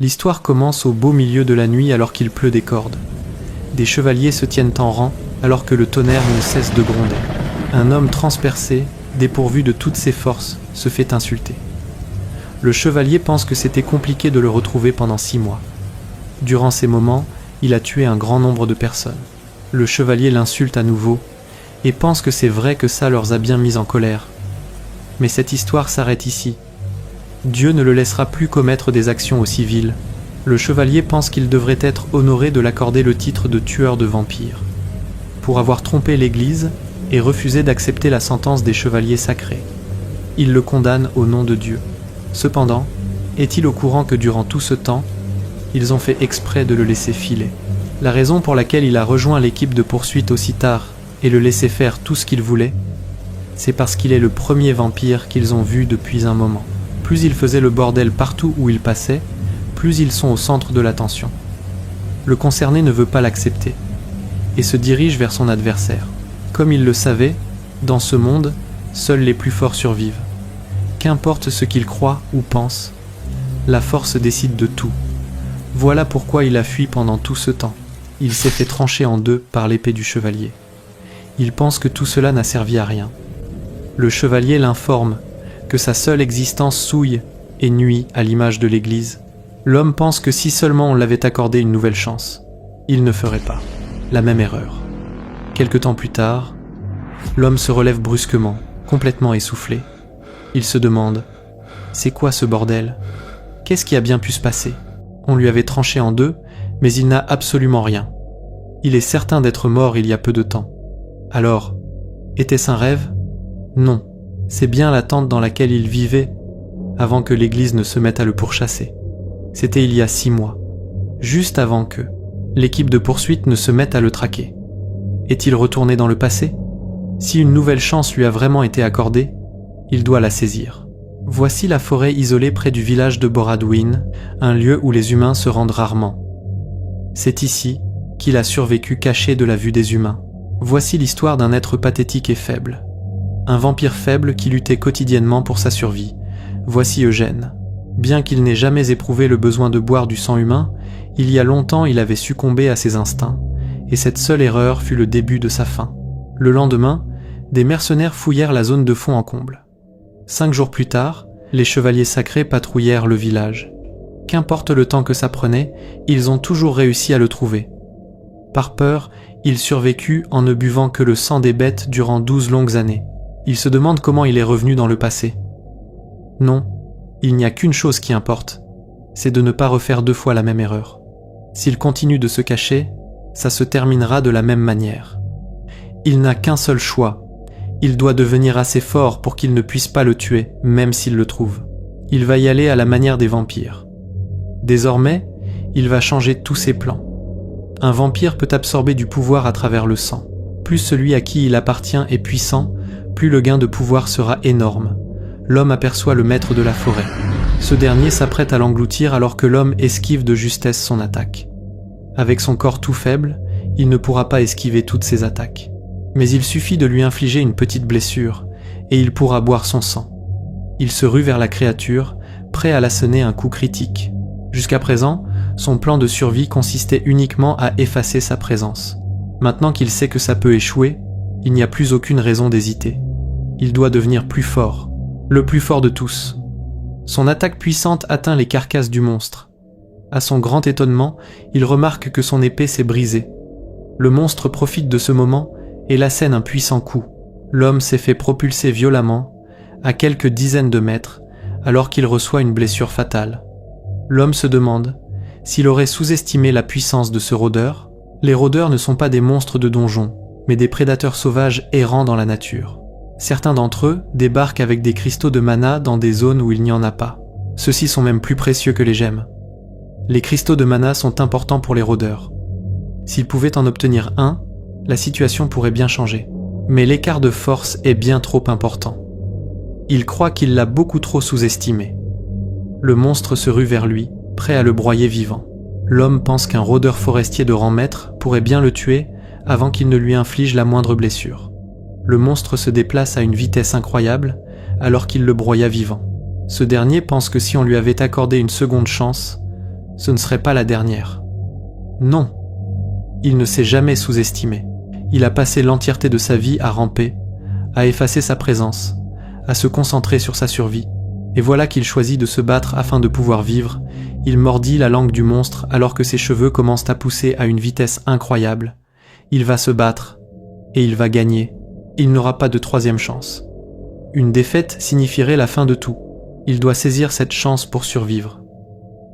L'histoire commence au beau milieu de la nuit alors qu'il pleut des cordes. Des chevaliers se tiennent en rang alors que le tonnerre ne cesse de gronder. Un homme transpercé, dépourvu de toutes ses forces, se fait insulter. Le chevalier pense que c'était compliqué de le retrouver pendant 6 mois. Durant ces moments, il a tué un grand nombre de personnes. Le chevalier l'insulte à nouveau et pense que c'est vrai que ça leur a bien mis en colère. Mais cette histoire s'arrête ici. Dieu ne le laissera plus commettre des actions aussi viles. Le chevalier pense qu'il devrait être honoré de l'accorder le titre de tueur de vampires, pour avoir trompé l'Église et refusé d'accepter la sentence des chevaliers sacrés. Il le condamne au nom de Dieu. Cependant, est-il au courant que durant tout ce temps, ils ont fait exprès de le laisser filer? La raison pour laquelle il a rejoint l'équipe de poursuite aussi tard et le laissé faire tout ce qu'il voulait, c'est parce qu'il est le premier vampire qu'ils ont vu depuis un moment. Plus il faisait le bordel partout où il passait, plus ils sont au centre de l'attention. Le concerné ne veut pas l'accepter et se dirige vers son adversaire. Comme il le savait, dans ce monde, seuls les plus forts survivent. Qu'importe ce qu'il croit ou pense, la force décide de tout. Voilà pourquoi il a fui pendant tout ce temps. Il s'est fait trancher en 2 par l'épée du chevalier. Il pense que tout cela n'a servi à rien. Le chevalier l'informe que sa seule existence souille et nuit à l'image de l'Église. L'homme pense que si seulement on l'avait accordé une nouvelle chance, il ne ferait pas la même erreur. Quelque temps plus tard, l'homme se relève brusquement, complètement essoufflé. Il se demande « C'est quoi ce bordel? Qu'est-ce qui a bien pu se passer ?» On lui avait tranché en 2, mais il n'a absolument rien. Il est certain d'être mort il y a peu de temps. Alors, était-ce un rêve? Non, c'est bien la tente dans laquelle il vivait avant que l'Église ne se mette à le pourchasser. C'était il y a 6 mois, juste avant que l'équipe de poursuite ne se mette à le traquer. Est-il retourné dans le passé? Si une nouvelle chance lui a vraiment été accordée, il doit la saisir. Voici la forêt isolée près du village de Boradwin, un lieu où les humains se rendent rarement. C'est ici qu'il a survécu caché de la vue des humains. Voici l'histoire d'un être pathétique et faible. Un vampire faible qui luttait quotidiennement pour sa survie. Voici Eugène. Bien qu'il n'ait jamais éprouvé le besoin de boire du sang humain, il y a longtemps il avait succombé à ses instincts, et cette seule erreur fut le début de sa fin. Le lendemain, des mercenaires fouillèrent la zone de fond en comble. 5 jours plus tard, les chevaliers sacrés patrouillèrent le village. Qu'importe le temps que ça prenait, ils ont toujours réussi à le trouver. Par peur, il survécut en ne buvant que le sang des bêtes durant 12 longues années. Il se demande comment il est revenu dans le passé. Non, il n'y a qu'une chose qui importe, c'est de ne pas refaire 2 fois la même erreur. S'il continue de se cacher, ça se terminera de la même manière. Il n'a qu'un seul choix. Il doit devenir assez fort pour qu'il ne puisse pas le tuer, même s'il le trouve. Il va y aller à la manière des vampires. Désormais, il va changer tous ses plans. Un vampire peut absorber du pouvoir à travers le sang. Plus celui à qui il appartient est puissant, plus le gain de pouvoir sera énorme. L'homme aperçoit le maître de la forêt. Ce dernier s'apprête à l'engloutir alors que l'homme esquive de justesse son attaque. Avec son corps tout faible, il ne pourra pas esquiver toutes ses attaques. Mais il suffit de lui infliger une petite blessure, et il pourra boire son sang. Il se rue vers la créature, prêt à l'asséner un coup critique. Jusqu'à présent, son plan de survie consistait uniquement à effacer sa présence. Maintenant qu'il sait que ça peut échouer, il n'y a plus aucune raison d'hésiter. Il doit devenir plus fort, le plus fort de tous. Son attaque puissante atteint les carcasses du monstre. À son grand étonnement, il remarque que son épée s'est brisée. Le monstre profite de ce moment et l'assène un puissant coup. L'homme s'est fait propulser violemment, à quelques dizaines de mètres, alors qu'il reçoit une blessure fatale. L'homme se demande s'il aurait sous-estimé la puissance de ce rôdeur. Les rôdeurs ne sont pas des monstres de donjon, mais des prédateurs sauvages errant dans la nature. Certains d'entre eux débarquent avec des cristaux de mana dans des zones où il n'y en a pas. Ceux-ci sont même plus précieux que les gemmes. Les cristaux de mana sont importants pour les rôdeurs. S'ils pouvaient en obtenir un, la situation pourrait bien changer. Mais l'écart de force est bien trop important. Il croit qu'il l'a beaucoup trop sous-estimé. Le monstre se rue vers lui, prêt à le broyer vivant. L'homme pense qu'un rôdeur forestier de rang maître pourrait bien le tuer avant qu'il ne lui inflige la moindre blessure. Le monstre se déplace à une vitesse incroyable alors qu'il le broya vivant. Ce dernier pense que si on lui avait accordé une seconde chance, ce ne serait pas la dernière. Non, il ne s'est jamais sous-estimé. Il a passé l'entièreté de sa vie à ramper, à effacer sa présence, à se concentrer sur sa survie. Et voilà qu'il choisit de se battre afin de pouvoir vivre. Il mordit la langue du monstre alors que ses cheveux commencent à pousser à une vitesse incroyable. Il va se battre, et il va gagner. Il n'aura pas de troisième chance. Une défaite signifierait la fin de tout. Il doit saisir cette chance pour survivre.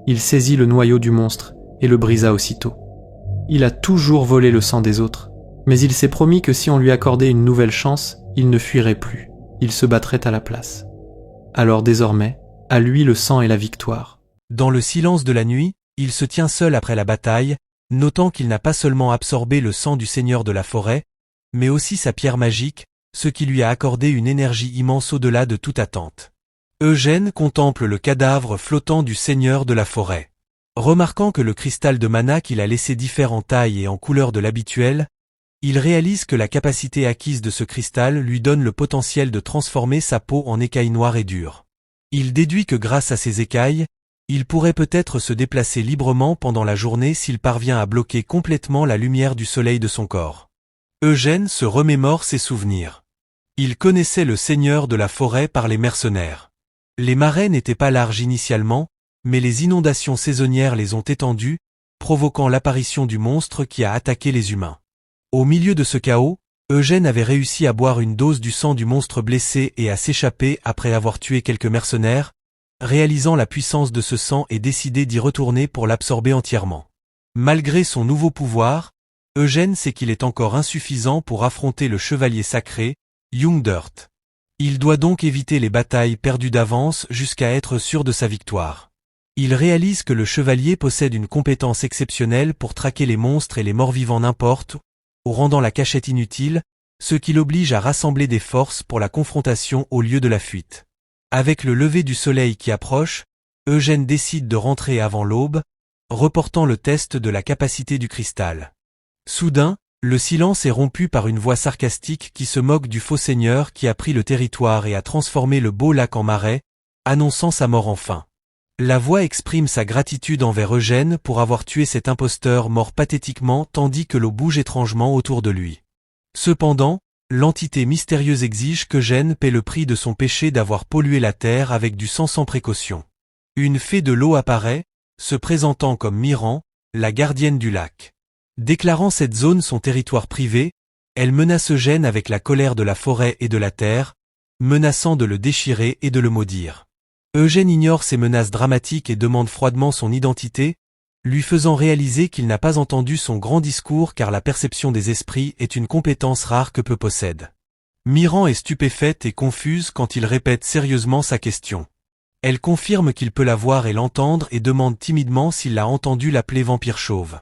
Il saisit le noyau du monstre et le brisa aussitôt. Il a toujours volé le sang des autres, mais il s'est promis que si on lui accordait une nouvelle chance, il ne fuirait plus. Il se battrait à la place. Alors désormais, à lui le sang et la victoire. Dans le silence de la nuit, il se tient seul après la bataille, notant qu'il n'a pas seulement absorbé le sang du seigneur de la forêt, mais aussi sa pierre magique, ce qui lui a accordé une énergie immense au-delà de toute attente. Eugène contemple le cadavre flottant du seigneur de la forêt. Remarquant que le cristal de mana qu'il a laissé diffère en taille et en couleur de l'habituel, il réalise que la capacité acquise de ce cristal lui donne le potentiel de transformer sa peau en écailles noires et dures. Il déduit que grâce à ces écailles, il pourrait peut-être se déplacer librement pendant la journée s'il parvient à bloquer complètement la lumière du soleil de son corps. Eugène se remémore ses souvenirs. Il connaissait le seigneur de la forêt par les mercenaires. Les marais n'étaient pas larges initialement, mais les inondations saisonnières les ont étendus, provoquant l'apparition du monstre qui a attaqué les humains. Au milieu de ce chaos, Eugène avait réussi à boire une dose du sang du monstre blessé et à s'échapper après avoir tué quelques mercenaires, réalisant la puissance de ce sang et décidé d'y retourner pour l'absorber entièrement. Malgré son nouveau pouvoir, Eugène sait qu'il est encore insuffisant pour affronter le chevalier sacré, Jungdurt. Il doit donc éviter les batailles perdues d'avance jusqu'à être sûr de sa victoire. Il réalise que le chevalier possède une compétence exceptionnelle pour traquer les monstres et les morts-vivants n'importe où, rendant la cachette inutile, ce qui l'oblige à rassembler des forces pour la confrontation au lieu de la fuite. Avec le lever du soleil qui approche, Eugène décide de rentrer avant l'aube, reportant le test de la capacité du cristal. Soudain, le silence est rompu par une voix sarcastique qui se moque du faux seigneur qui a pris le territoire et a transformé le beau lac en marais, annonçant sa mort enfin. La voix exprime sa gratitude envers Eugène pour avoir tué cet imposteur mort pathétiquement tandis que l'eau bouge étrangement autour de lui. Cependant, l'entité mystérieuse exige qu'Eugène paie le prix de son péché d'avoir pollué la terre avec du sang sans précaution. Une fée de l'eau apparaît, se présentant comme Miran, la gardienne du lac. Déclarant cette zone son territoire privé, elle menace Eugène avec la colère de la forêt et de la terre, menaçant de le déchirer et de le maudire. Eugène ignore ces menaces dramatiques et demande froidement son identité, lui faisant réaliser qu'il n'a pas entendu son grand discours car la perception des esprits est une compétence rare que peu possède. Miran est stupéfaite et confuse quand il répète sérieusement sa question. Elle confirme qu'il peut la voir et l'entendre et demande timidement s'il l'a entendu l'appeler vampire chauve.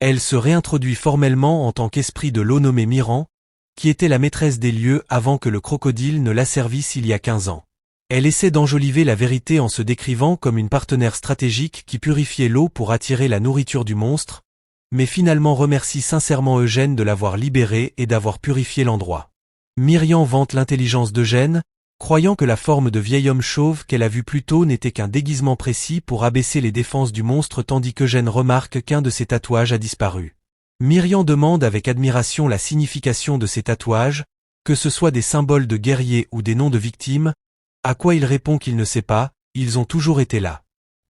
Elle se réintroduit formellement en tant qu'esprit de l'eau nommé Miran, qui était la maîtresse des lieux avant que le crocodile ne l'asservisse il y a 15 ans. Elle essaie d'enjoliver la vérité en se décrivant comme une partenaire stratégique qui purifiait l'eau pour attirer la nourriture du monstre, mais finalement remercie sincèrement Eugène de l'avoir libéré et d'avoir purifié l'endroit. Miriam vante l'intelligence d'Eugène, croyant que la forme de vieil homme chauve qu'elle a vu plus tôt n'était qu'un déguisement précis pour abaisser les défenses du monstre tandis qu'Eugène remarque qu'un de ses tatouages a disparu. Miriam demande avec admiration la signification de ces tatouages, que ce soit des symboles de guerriers ou des noms de victimes, à quoi il répond qu'il ne sait pas, ils ont toujours été là.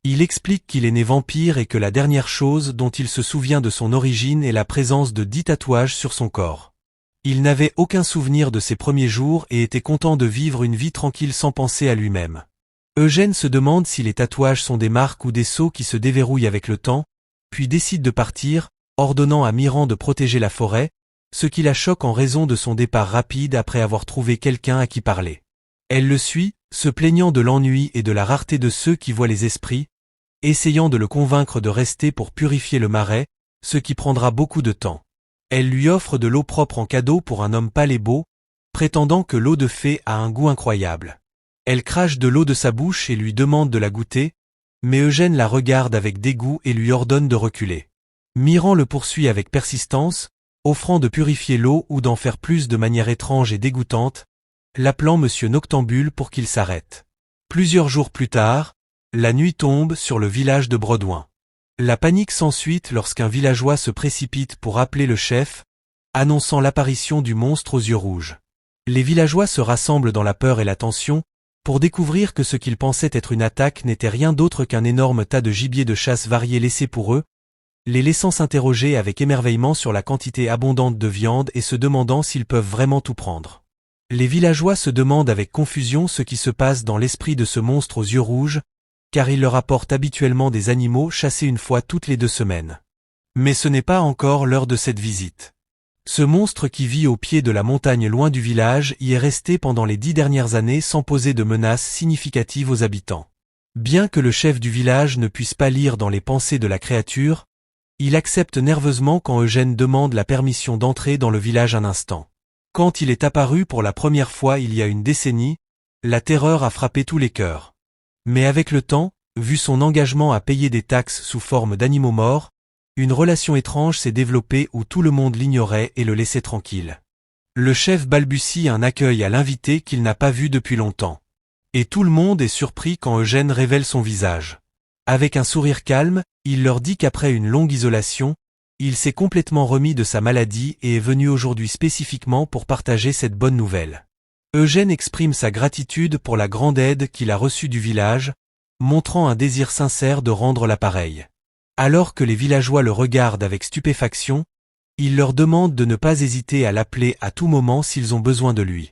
Il explique qu'il est né vampire et que la dernière chose dont il se souvient de son origine est la présence de 10 tatouages sur son corps. Il n'avait aucun souvenir de ses premiers jours et était content de vivre une vie tranquille sans penser à lui-même. Eugène se demande si les tatouages sont des marques ou des sceaux qui se déverrouillent avec le temps, puis décide de partir, ordonnant à Miran de protéger la forêt, ce qui la choque en raison de son départ rapide après avoir trouvé quelqu'un à qui parler. Elle le suit, se plaignant de l'ennui et de la rareté de ceux qui voient les esprits, essayant de le convaincre de rester pour purifier le marais, ce qui prendra beaucoup de temps. Elle lui offre de l'eau propre en cadeau pour un homme pâle et beau, prétendant que l'eau de fée a un goût incroyable. Elle crache de l'eau de sa bouche et lui demande de la goûter, mais Eugène la regarde avec dégoût et lui ordonne de reculer. Miran le poursuit avec persistance, offrant de purifier l'eau ou d'en faire plus de manière étrange et dégoûtante, l'appelant Monsieur Noctambule pour qu'il s'arrête. Plusieurs jours plus tard, la nuit tombe sur le village de Bredouin. La panique s'ensuit lorsqu'un villageois se précipite pour appeler le chef, annonçant l'apparition du monstre aux yeux rouges. Les villageois se rassemblent dans la peur et la tension, pour découvrir que ce qu'ils pensaient être une attaque n'était rien d'autre qu'un énorme tas de gibier de chasse varié laissé pour eux, les laissant s'interroger avec émerveillement sur la quantité abondante de viande et se demandant s'ils peuvent vraiment tout prendre. Les villageois se demandent avec confusion ce qui se passe dans l'esprit de ce monstre aux yeux rouges, car il leur apporte habituellement des animaux chassés une fois toutes les 2 semaines. Mais ce n'est pas encore l'heure de cette visite. Ce monstre qui vit au pied de la montagne loin du village y est resté pendant les 10 dernières années sans poser de menaces significatives aux habitants. Bien que le chef du village ne puisse pas lire dans les pensées de la créature, il accepte nerveusement quand Eugène demande la permission d'entrer dans le village un instant. Quand il est apparu pour la première fois il y a une décennie, la terreur a frappé tous les cœurs. Mais avec le temps, vu son engagement à payer des taxes sous forme d'animaux morts, une relation étrange s'est développée où tout le monde l'ignorait et le laissait tranquille. Le chef balbutie un accueil à l'invité qu'il n'a pas vu depuis longtemps. Et tout le monde est surpris quand Eugène révèle son visage. Avec un sourire calme, il leur dit qu'après une longue isolation, il s'est complètement remis de sa maladie et est venu aujourd'hui spécifiquement pour partager cette bonne nouvelle. Eugène exprime sa gratitude pour la grande aide qu'il a reçue du village, montrant un désir sincère de rendre l'appareil. Alors que les villageois le regardent avec stupéfaction, il leur demande de ne pas hésiter à l'appeler à tout moment s'ils ont besoin de lui.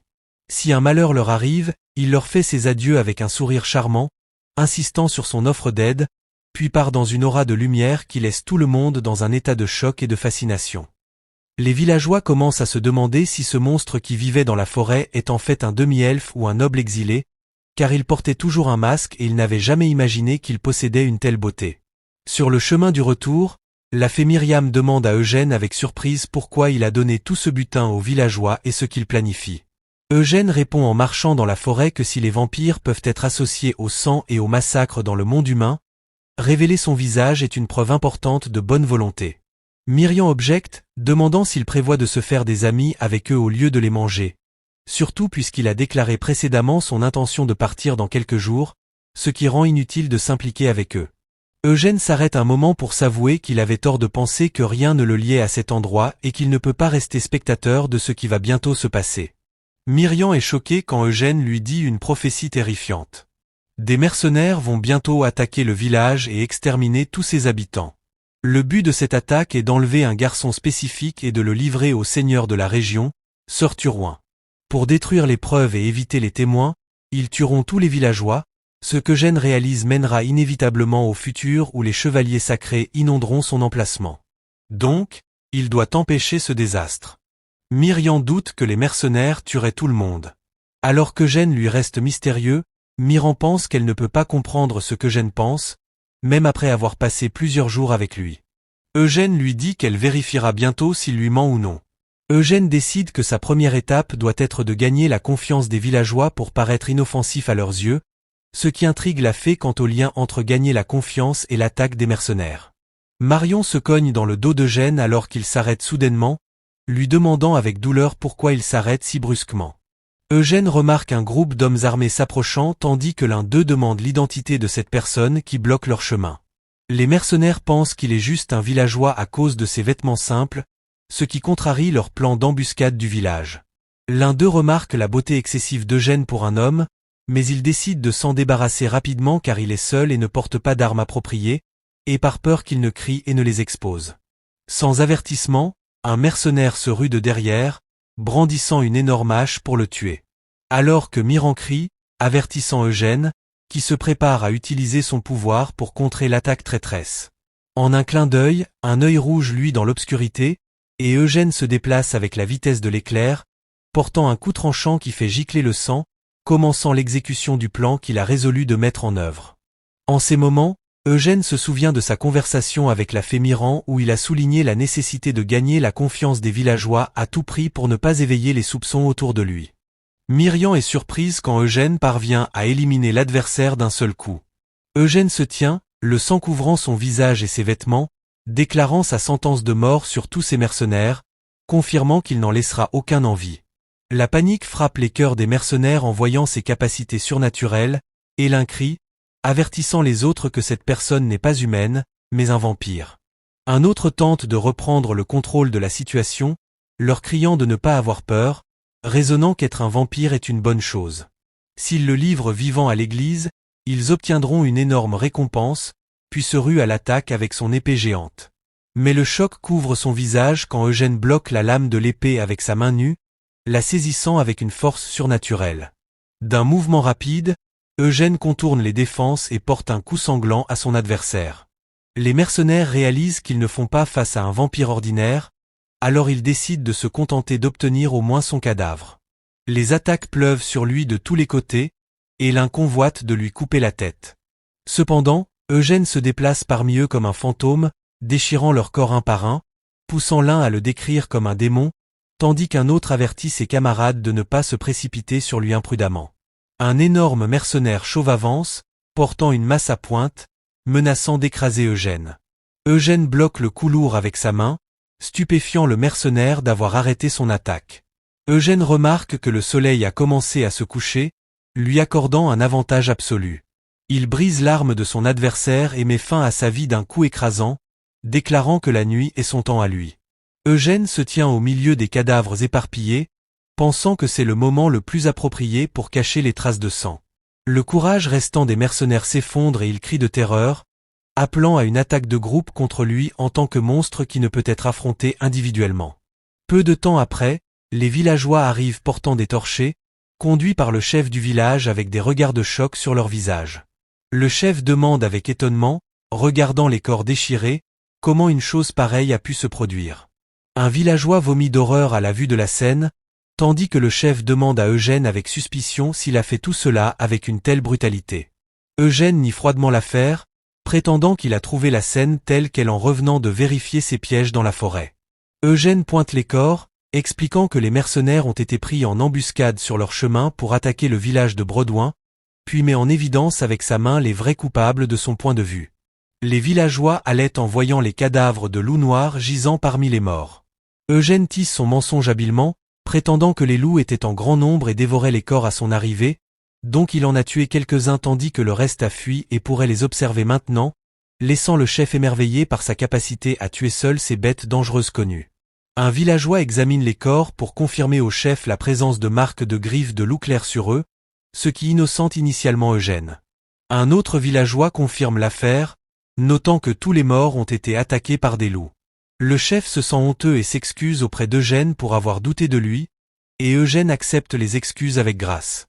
Si un malheur leur arrive, il leur fait ses adieux avec un sourire charmant, insistant sur son offre d'aide, puis part dans une aura de lumière qui laisse tout le monde dans un état de choc et de fascination. Les villageois commencent à se demander si ce monstre qui vivait dans la forêt est en fait un demi-elfe ou un noble exilé, car il portait toujours un masque et ils n'avaient jamais imaginé qu'il possédait une telle beauté. Sur le chemin du retour, la fée Myriam demande à Eugène avec surprise pourquoi il a donné tout ce butin aux villageois et ce qu'il planifie. Eugène répond en marchant dans la forêt que si les vampires peuvent être associés au sang et au massacre dans le monde humain, révéler son visage est une preuve importante de bonne volonté. Myriam objecte, demandant s'il prévoit de se faire des amis avec eux au lieu de les manger, surtout puisqu'il a déclaré précédemment son intention de partir dans quelques jours, ce qui rend inutile de s'impliquer avec eux. Eugène s'arrête un moment pour s'avouer qu'il avait tort de penser que rien ne le liait à cet endroit et qu'il ne peut pas rester spectateur de ce qui va bientôt se passer. Myriam est choquée quand Eugène lui dit une prophétie terrifiante. Des mercenaires vont bientôt attaquer le village et exterminer tous ses habitants. Le but de cette attaque est d'enlever un garçon spécifique et de le livrer au seigneur de la région, Sir Turouin. Pour détruire les preuves et éviter les témoins, ils tueront tous les villageois. Ce qu'Eugène réalise mènera inévitablement au futur où les chevaliers sacrés inonderont son emplacement. Donc, il doit empêcher ce désastre. Myriam doute que les mercenaires tueraient tout le monde. Alors qu'Eugène lui reste mystérieux, Myriam pense qu'elle ne peut pas comprendre ce qu'Eugène pense, même après avoir passé plusieurs jours avec lui. Eugène lui dit qu'elle vérifiera bientôt s'il lui ment ou non. Eugène décide que sa première étape doit être de gagner la confiance des villageois pour paraître inoffensif à leurs yeux, ce qui intrigue la fée quant au lien entre gagner la confiance et l'attaque des mercenaires. Marion se cogne dans le dos d'Eugène alors qu'il s'arrête soudainement, lui demandant avec douleur pourquoi il s'arrête si brusquement. Eugène remarque un groupe d'hommes armés s'approchant tandis que l'un d'eux demande l'identité de cette personne qui bloque leur chemin. Les mercenaires pensent qu'il est juste un villageois à cause de ses vêtements simples, ce qui contrarie leur plan d'embuscade du village. L'un d'eux remarque la beauté excessive d'Eugène pour un homme, mais il décide de s'en débarrasser rapidement car il est seul et ne porte pas d'armes appropriées, et par peur qu'il ne crie et ne les expose. Sans avertissement, un mercenaire se rue de derrière, brandissant une énorme hache pour le tuer. Alors que Myriam crie, avertissant Eugène, qui se prépare à utiliser son pouvoir pour contrer l'attaque traîtresse. En un clin d'œil, un œil rouge luit dans l'obscurité, et Eugène se déplace avec la vitesse de l'éclair, portant un coup tranchant qui fait gicler le sang, commençant l'exécution du plan qu'il a résolu de mettre en œuvre. En ces moments, Eugène se souvient de sa conversation avec la fée Myriam où il a souligné la nécessité de gagner la confiance des villageois à tout prix pour ne pas éveiller les soupçons autour de lui. Myriam est surprise quand Eugène parvient à éliminer l'adversaire d'un seul coup. Eugène se tient, le sang couvrant son visage et ses vêtements, déclarant sa sentence de mort sur tous ses mercenaires, confirmant qu'il n'en laissera aucun en vie. La panique frappe les cœurs des mercenaires en voyant ses capacités surnaturelles, et l'un crie, avertissant les autres que cette personne n'est pas humaine, mais un vampire. Un autre tente de reprendre le contrôle de la situation, leur criant de ne pas avoir peur, raisonnant qu'être un vampire est une bonne chose. S'ils le livrent vivant à l'église, ils obtiendront une énorme récompense, puis se ruent à l'attaque avec son épée géante. Mais le choc couvre son visage quand Eugène bloque la lame de l'épée avec sa main nue, la saisissant avec une force surnaturelle. D'un mouvement rapide, Eugène contourne les défenses et porte un coup sanglant à son adversaire. Les mercenaires réalisent qu'ils ne font pas face à un vampire ordinaire, alors ils décident de se contenter d'obtenir au moins son cadavre. Les attaques pleuvent sur lui de tous les côtés, et l'un convoite de lui couper la tête. Cependant, Eugène se déplace parmi eux comme un fantôme, déchirant leur corps un par un, poussant l'un à le décrire comme un démon, tandis qu'un autre avertit ses camarades de ne pas se précipiter sur lui imprudemment. Un énorme mercenaire chauve avance, portant une masse à pointe, menaçant d'écraser Eugène. Eugène bloque le coup lourd avec sa main, stupéfiant le mercenaire d'avoir arrêté son attaque. Eugène remarque que le soleil a commencé à se coucher, lui accordant un avantage absolu. Il brise l'arme de son adversaire et met fin à sa vie d'un coup écrasant, déclarant que la nuit est son temps à lui. Eugène se tient au milieu des cadavres éparpillés, pensant que c'est le moment le plus approprié pour cacher les traces de sang. Le courage restant des mercenaires s'effondre et il crie de terreur, appelant à une attaque de groupe contre lui en tant que monstre qui ne peut être affronté individuellement. Peu de temps après, les villageois arrivent portant des torchets, conduits par le chef du village avec des regards de choc sur leur visage. Le chef demande avec étonnement, regardant les corps déchirés, comment une chose pareille a pu se produire. Un villageois vomit d'horreur à la vue de la scène, tandis que le chef demande à Eugène avec suspicion s'il a fait tout cela avec une telle brutalité. Eugène nie froidement l'affaire, prétendant qu'il a trouvé la scène telle qu'elle en revenant de vérifier ses pièges dans la forêt. Eugène pointe les corps, expliquant que les mercenaires ont été pris en embuscade sur leur chemin pour attaquer le village de Bredouin, puis met en évidence avec sa main les vrais coupables de son point de vue. Les villageois allaient en voyant les cadavres de loups noirs gisant parmi les morts. Eugène tisse son mensonge habilement, prétendant que les loups étaient en grand nombre et dévoraient les corps à son arrivée, donc il en a tué quelques-uns tandis que le reste a fui et pourrait les observer maintenant, laissant le chef émerveillé par sa capacité à tuer seul ces bêtes dangereuses connues. Un villageois examine les corps pour confirmer au chef la présence de marques de griffes de loup clair sur eux, ce qui innocente initialement Eugène. Un autre villageois confirme l'affaire, notant que tous les morts ont été attaqués par des loups. Le chef se sent honteux et s'excuse auprès d'Eugène pour avoir douté de lui, et Eugène accepte les excuses avec grâce.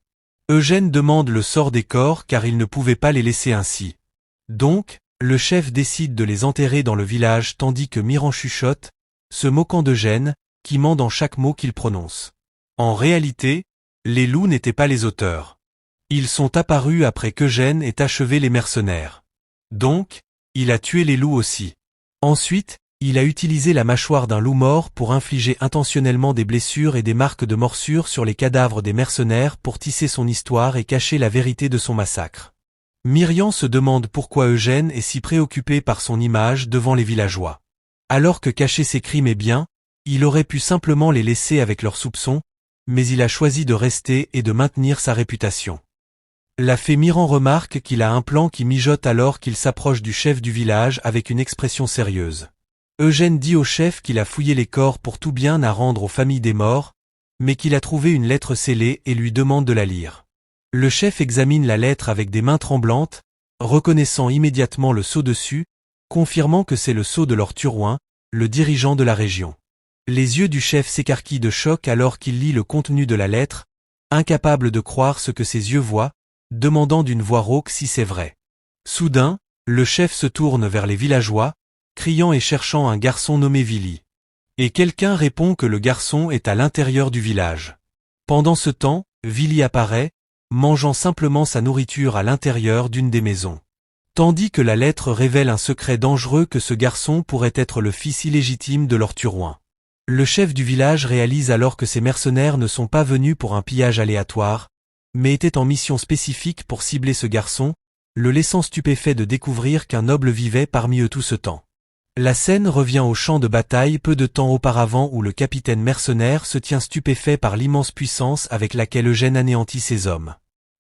Eugène demande le sort des corps car il ne pouvait pas les laisser ainsi. Donc, le chef décide de les enterrer dans le village tandis que Miran chuchote, se moquant d'Eugène, qui ment dans chaque mot qu'il prononce. En réalité, les loups n'étaient pas les auteurs. Ils sont apparus après qu'Eugène ait achevé les mercenaires. Donc, il a tué les loups aussi. Ensuite, il a utilisé la mâchoire d'un loup mort pour infliger intentionnellement des blessures et des marques de morsure sur les cadavres des mercenaires pour tisser son histoire et cacher la vérité de son massacre. Myrian se demande pourquoi Eugène est si préoccupé par son image devant les villageois. Alors que cacher ses crimes est bien, il aurait pu simplement les laisser avec leurs soupçons, mais il a choisi de rester et de maintenir sa réputation. La fée Myran remarque qu'il a un plan qui mijote alors qu'il s'approche du chef du village avec une expression sérieuse. Eugène dit au chef qu'il a fouillé les corps pour tout bien à rendre aux familles des morts, mais qu'il a trouvé une lettre scellée et lui demande de la lire. Le chef examine la lettre avec des mains tremblantes, reconnaissant immédiatement le sceau dessus, confirmant que c'est le sceau de Lord Turouin, le dirigeant de la région. Les yeux du chef s'écarquillent de choc alors qu'il lit le contenu de la lettre, incapable de croire ce que ses yeux voient, demandant d'une voix rauque si c'est vrai. Soudain, le chef se tourne vers les villageois, criant et cherchant un garçon nommé Vili. Et quelqu'un répond que le garçon est à l'intérieur du village. Pendant ce temps, Vili apparaît, mangeant simplement sa nourriture à l'intérieur d'une des maisons. Tandis que la lettre révèle un secret dangereux que ce garçon pourrait être le fils illégitime de Lord Turouin. Le chef du village réalise alors que ces mercenaires ne sont pas venus pour un pillage aléatoire, mais étaient en mission spécifique pour cibler ce garçon, le laissant stupéfait de découvrir qu'un noble vivait parmi eux tout ce temps. La scène revient au champ de bataille peu de temps auparavant où le capitaine mercenaire se tient stupéfait par l'immense puissance avec laquelle Eugène anéantit ses hommes.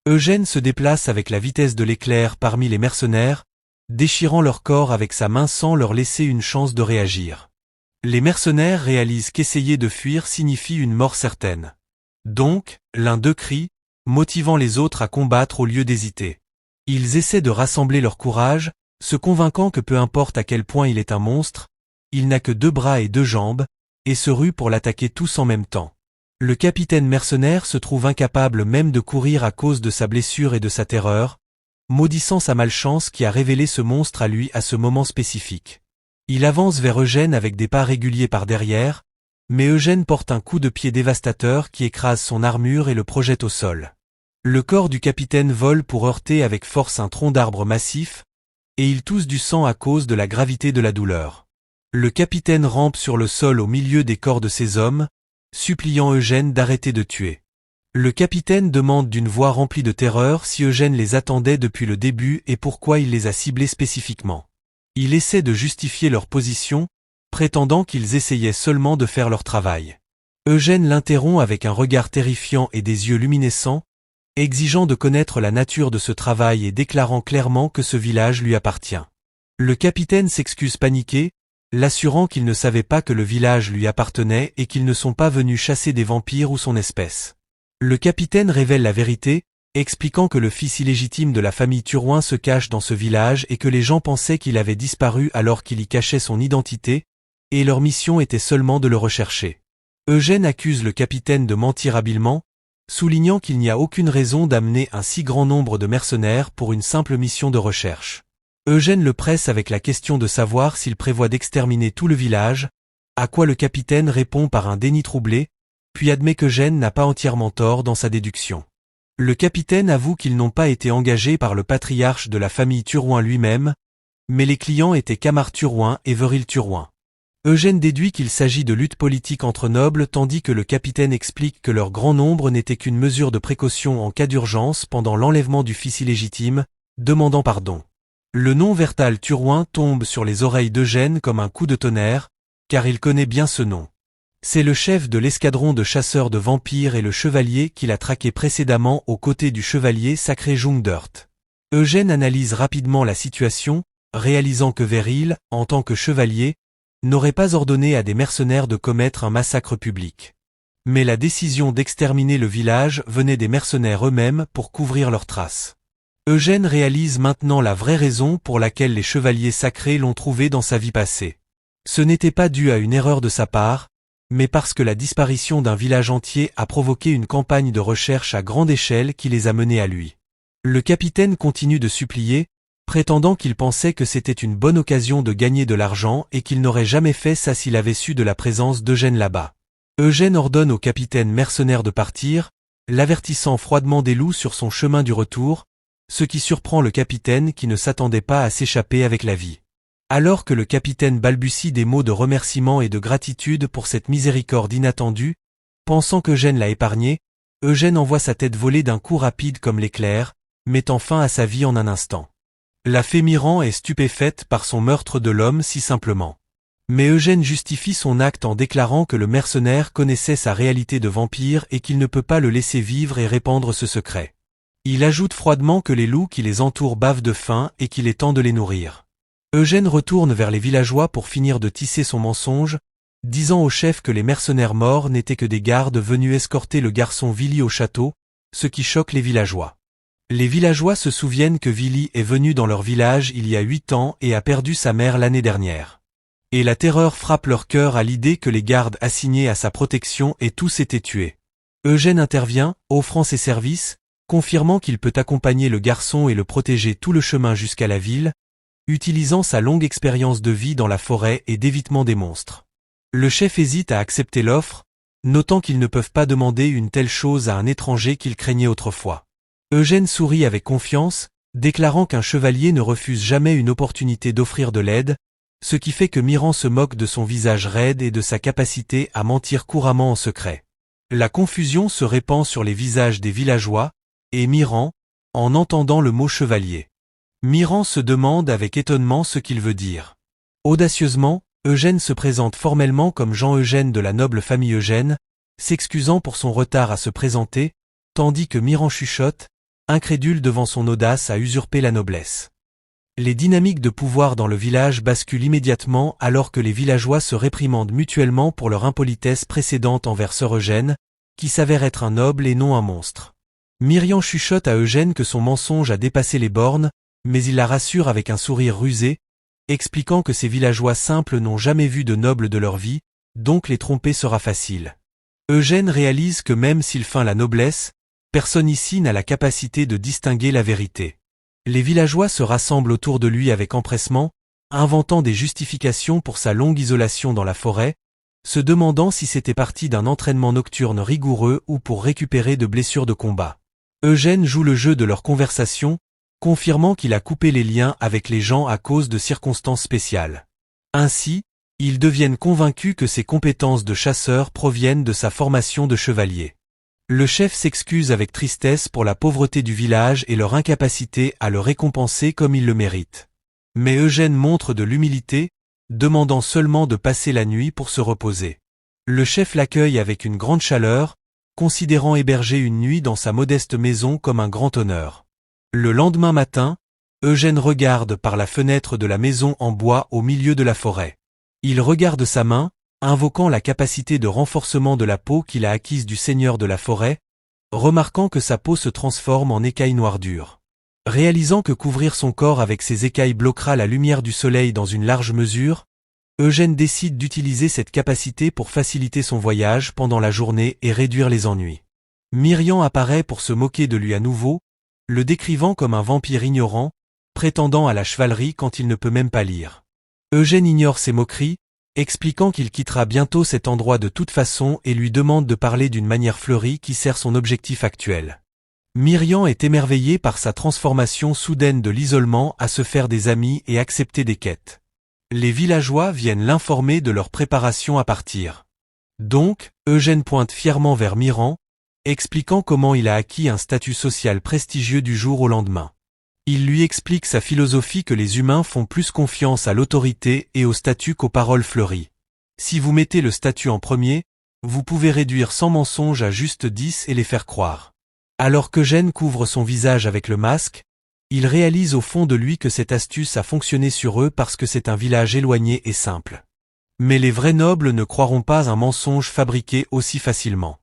Eugène se déplace avec la vitesse de l'éclair parmi les mercenaires, déchirant leur corps avec sa main sans leur laisser une chance de réagir. Les mercenaires réalisent qu'essayer de fuir signifie une mort certaine. Donc, l'un d'eux crie, motivant les autres à combattre au lieu d'hésiter. Ils essaient de rassembler leur courage, se convainquant que peu importe à quel point il est un monstre, il n'a que 2 bras et 2 jambes, et se ruent pour l'attaquer tous en même temps. Le capitaine mercenaire se trouve incapable même de courir à cause de sa blessure et de sa terreur, maudissant sa malchance qui a révélé ce monstre à lui à ce moment spécifique. Il avance vers Eugène avec des pas réguliers par derrière, mais Eugène porte un coup de pied dévastateur qui écrase son armure et le projette au sol. Le corps du capitaine vole pour heurter avec force un tronc d'arbre massif, et il tousse du sang à cause de la gravité de la douleur. Le capitaine rampe sur le sol au milieu des corps de ses hommes, suppliant Eugène d'arrêter de tuer. Le capitaine demande d'une voix remplie de terreur si Eugène les attendait depuis le début et pourquoi il les a ciblés spécifiquement. Il essaie de justifier leur position, prétendant qu'ils essayaient seulement de faire leur travail. Eugène l'interrompt avec un regard terrifiant et des yeux luminescents, exigeant de connaître la nature de ce travail et déclarant clairement que ce village lui appartient. Le capitaine s'excuse paniqué, l'assurant qu'il ne savait pas que le village lui appartenait et qu'ils ne sont pas venus chasser des vampires ou son espèce. Le capitaine révèle la vérité, expliquant que le fils illégitime de la famille Turouin se cache dans ce village et que les gens pensaient qu'il avait disparu alors qu'il y cachait son identité, et leur mission était seulement de le rechercher. Eugène accuse le capitaine de mentir habilement, soulignant qu'il n'y a aucune raison d'amener un si grand nombre de mercenaires pour une simple mission de recherche. Eugène le presse avec la question de savoir s'il prévoit d'exterminer tout le village, à quoi le capitaine répond par un déni troublé, puis admet qu'Eugène n'a pas entièrement tort dans sa déduction. Le capitaine avoue qu'ils n'ont pas été engagés par le patriarche de la famille Turouin lui-même, mais les clients étaient Camar Turouin et Veril Turouin. Eugène déduit qu'il s'agit de lutte politique entre nobles tandis que le capitaine explique que leur grand nombre n'était qu'une mesure de précaution en cas d'urgence pendant l'enlèvement du fils illégitime, demandant pardon. Le nom Vertal Turouin tombe sur les oreilles d'Eugène comme un coup de tonnerre, car il connaît bien ce nom. C'est le chef de l'escadron de chasseurs de vampires et le chevalier qu'il a traqué précédemment aux côtés du chevalier sacré Jungdurt. Eugène analyse rapidement la situation, réalisant que Veril, en tant que chevalier, n'aurait pas ordonné à des mercenaires de commettre un massacre public. Mais la décision d'exterminer le village venait des mercenaires eux-mêmes pour couvrir leurs traces. Eugène réalise maintenant la vraie raison pour laquelle les chevaliers sacrés l'ont trouvé dans sa vie passée. Ce n'était pas dû à une erreur de sa part, mais parce que la disparition d'un village entier a provoqué une campagne de recherche à grande échelle qui les a menés à lui. Le capitaine continue de supplier, prétendant qu'il pensait que c'était une bonne occasion de gagner de l'argent et qu'il n'aurait jamais fait ça s'il avait su de la présence d'Eugène là-bas. Eugène ordonne au capitaine mercenaire de partir, l'avertissant froidement des loups sur son chemin du retour, ce qui surprend le capitaine qui ne s'attendait pas à s'échapper avec la vie. Alors que le capitaine balbutie des mots de remerciement et de gratitude pour cette miséricorde inattendue, pensant qu'Eugène l'a épargné, Eugène envoie sa tête voler d'un coup rapide comme l'éclair, mettant fin à sa vie en un instant. La fée Miran est stupéfaite par son meurtre de l'homme si simplement. Mais Eugène justifie son acte en déclarant que le mercenaire connaissait sa réalité de vampire et qu'il ne peut pas le laisser vivre et répandre ce secret. Il ajoute froidement que les loups qui les entourent bavent de faim et qu'il est temps de les nourrir. Eugène retourne vers les villageois pour finir de tisser son mensonge, disant au chef que les mercenaires morts n'étaient que des gardes venus escorter le garçon Vili au château, ce qui choque les villageois. Les villageois se souviennent que Vili est venu dans leur village il y a 8 ans et a perdu sa mère l'année dernière. Et la terreur frappe leur cœur à l'idée que les gardes assignés à sa protection aient tous été tués. Eugène intervient, offrant ses services, confirmant qu'il peut accompagner le garçon et le protéger tout le chemin jusqu'à la ville, utilisant sa longue expérience de vie dans la forêt et d'évitement des monstres. Le chef hésite à accepter l'offre, notant qu'ils ne peuvent pas demander une telle chose à un étranger qu'il craignait autrefois. Eugène sourit avec confiance, déclarant qu'un chevalier ne refuse jamais une opportunité d'offrir de l'aide, ce qui fait que Miran se moque de son visage raide et de sa capacité à mentir couramment en secret. La confusion se répand sur les visages des villageois, et Miran, en entendant le mot chevalier. Miran se demande avec étonnement ce qu'il veut dire. Audacieusement, Eugène se présente formellement comme Jean-Eugène de la noble famille Eugène, s'excusant pour son retard à se présenter, tandis que Miran chuchote, incrédule devant son audace à usurper la noblesse. Les dynamiques de pouvoir dans le village basculent immédiatement alors que les villageois se réprimandent mutuellement pour leur impolitesse précédente envers sœur Eugène, qui s'avère être un noble et non un monstre. Myrian chuchote à Eugène que son mensonge a dépassé les bornes, mais il la rassure avec un sourire rusé, expliquant que ces villageois simples n'ont jamais vu de noble de leur vie, donc les tromper sera facile. Eugène réalise que même s'il feint la noblesse, personne ici n'a la capacité de distinguer la vérité. Les villageois se rassemblent autour de lui avec empressement, inventant des justifications pour sa longue isolation dans la forêt, se demandant si c'était parti d'un entraînement nocturne rigoureux ou pour récupérer de blessures de combat. Eugène joue le jeu de leur conversation, confirmant qu'il a coupé les liens avec les gens à cause de circonstances spéciales. Ainsi, ils deviennent convaincus que ses compétences de chasseur proviennent de sa formation de chevalier. Le chef s'excuse avec tristesse pour la pauvreté du village et leur incapacité à le récompenser comme il le mérite. Mais Eugène montre de l'humilité, demandant seulement de passer la nuit pour se reposer. Le chef l'accueille avec une grande chaleur, considérant héberger une nuit dans sa modeste maison comme un grand honneur. Le lendemain matin, Eugène regarde par la fenêtre de la maison en bois au milieu de la forêt. Il regarde sa main, invoquant la capacité de renforcement de la peau qu'il a acquise du seigneur de la forêt, remarquant que sa peau se transforme en écailles noires dures. Réalisant que couvrir son corps avec ces écailles bloquera la lumière du soleil dans une large mesure, Eugène décide d'utiliser cette capacité pour faciliter son voyage pendant la journée et réduire les ennuis. Myrian apparaît pour se moquer de lui à nouveau, le décrivant comme un vampire ignorant, prétendant à la chevalerie quand il ne peut même pas lire. Eugène ignore ces moqueries, expliquant qu'il quittera bientôt cet endroit de toute façon et lui demande de parler d'une manière fleurie qui sert son objectif actuel. Myrian est émerveillé par sa transformation soudaine de l'isolement à se faire des amis et accepter des quêtes. Les villageois viennent l'informer de leur préparation à partir. Donc, Eugène pointe fièrement vers Myrian, expliquant comment il a acquis un statut social prestigieux du jour au lendemain. Il lui explique sa philosophie que les humains font plus confiance à l'autorité et au statut qu'aux paroles fleuries. Si vous mettez le statut en premier, vous pouvez réduire sans mensonge à juste 10 et les faire croire. Alors qu'Eugène couvre son visage avec le masque, il réalise au fond de lui que cette astuce a fonctionné sur eux parce que c'est un village éloigné et simple. Mais les vrais nobles ne croiront pas un mensonge fabriqué aussi facilement.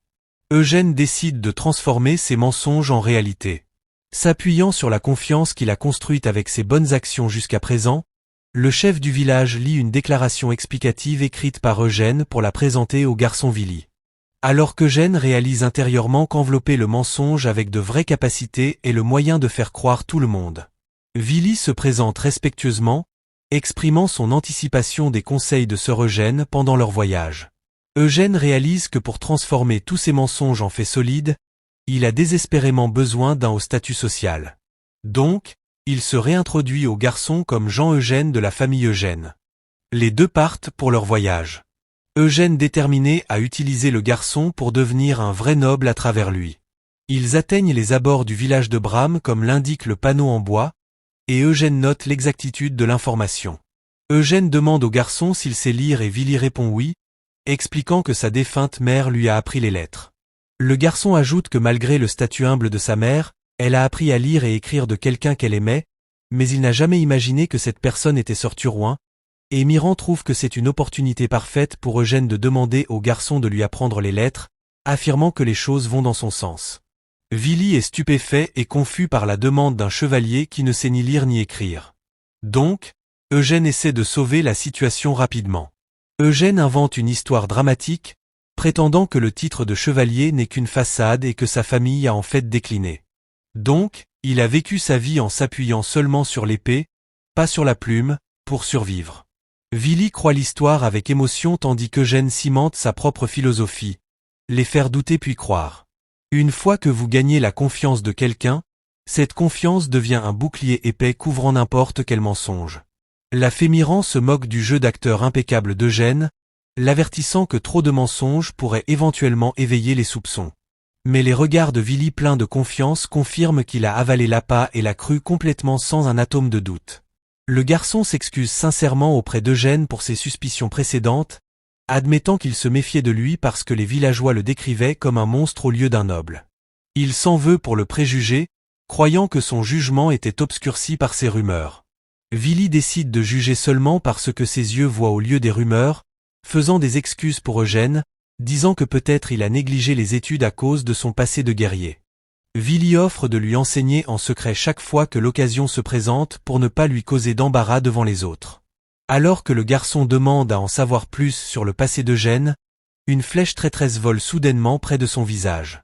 Eugène décide de transformer ces mensonges en réalité. S'appuyant sur la confiance qu'il a construite avec ses bonnes actions jusqu'à présent, le chef du village lit une déclaration explicative écrite par Eugène pour la présenter au garçon Vili. Alors qu'Eugène réalise intérieurement qu'envelopper le mensonge avec de vraies capacités est le moyen de faire croire tout le monde. Vili se présente respectueusement, exprimant son anticipation des conseils de sœur Eugène pendant leur voyage. Eugène réalise que pour transformer tous ces mensonges en faits solides, il a désespérément besoin d'un haut statut social. Donc, il se réintroduit au garçon comme Jean-Eugène de la famille Eugène. Les deux partent pour leur voyage. Eugène déterminé à utiliser le garçon pour devenir un vrai noble à travers lui. Ils atteignent les abords du village de Bram comme l'indique le panneau en bois, et Eugène note l'exactitude de l'information. Eugène demande au garçon s'il sait lire et Vili répond oui, expliquant que sa défunte mère lui a appris les lettres. Le garçon ajoute que malgré le statut humble de sa mère, elle a appris à lire et écrire de quelqu'un qu'elle aimait, mais il n'a jamais imaginé que cette personne était sœur Turouin, et Myrian trouve que c'est une opportunité parfaite pour Eugène de demander au garçon de lui apprendre les lettres, affirmant que les choses vont dans son sens. Vili est stupéfait et confus par la demande d'un chevalier qui ne sait ni lire ni écrire. Donc, Eugène essaie de sauver la situation rapidement. Eugène invente une histoire dramatique, prétendant que le titre de chevalier n'est qu'une façade et que sa famille a en fait décliné. Donc, il a vécu sa vie en s'appuyant seulement sur l'épée, pas sur la plume, pour survivre. Vili croit l'histoire avec émotion tandis qu'Eugène cimente sa propre philosophie, les faire douter puis croire. Une fois que vous gagnez la confiance de quelqu'un, cette confiance devient un bouclier épais couvrant n'importe quel mensonge. La fée Myrian se moque du jeu d'acteur impeccable d'Eugène, l'avertissant que trop de mensonges pourraient éventuellement éveiller les soupçons. Mais les regards de Vili pleins de confiance confirment qu'il a avalé l'appât et l'a cru complètement sans un atome de doute. Le garçon s'excuse sincèrement auprès d'Eugène pour ses suspicions précédentes, admettant qu'il se méfiait de lui parce que les villageois le décrivaient comme un monstre au lieu d'un noble. Il s'en veut pour le préjuger, croyant que son jugement était obscurci par ces rumeurs. Willy décide de juger seulement par ce que ses yeux voient au lieu des rumeurs, faisant des excuses pour Eugène, disant que peut-être il a négligé les études à cause de son passé de guerrier. Willy offre de lui enseigner en secret chaque fois que l'occasion se présente pour ne pas lui causer d'embarras devant les autres. Alors que le garçon demande à en savoir plus sur le passé d'Eugène, une flèche traîtresse vole soudainement près de son visage.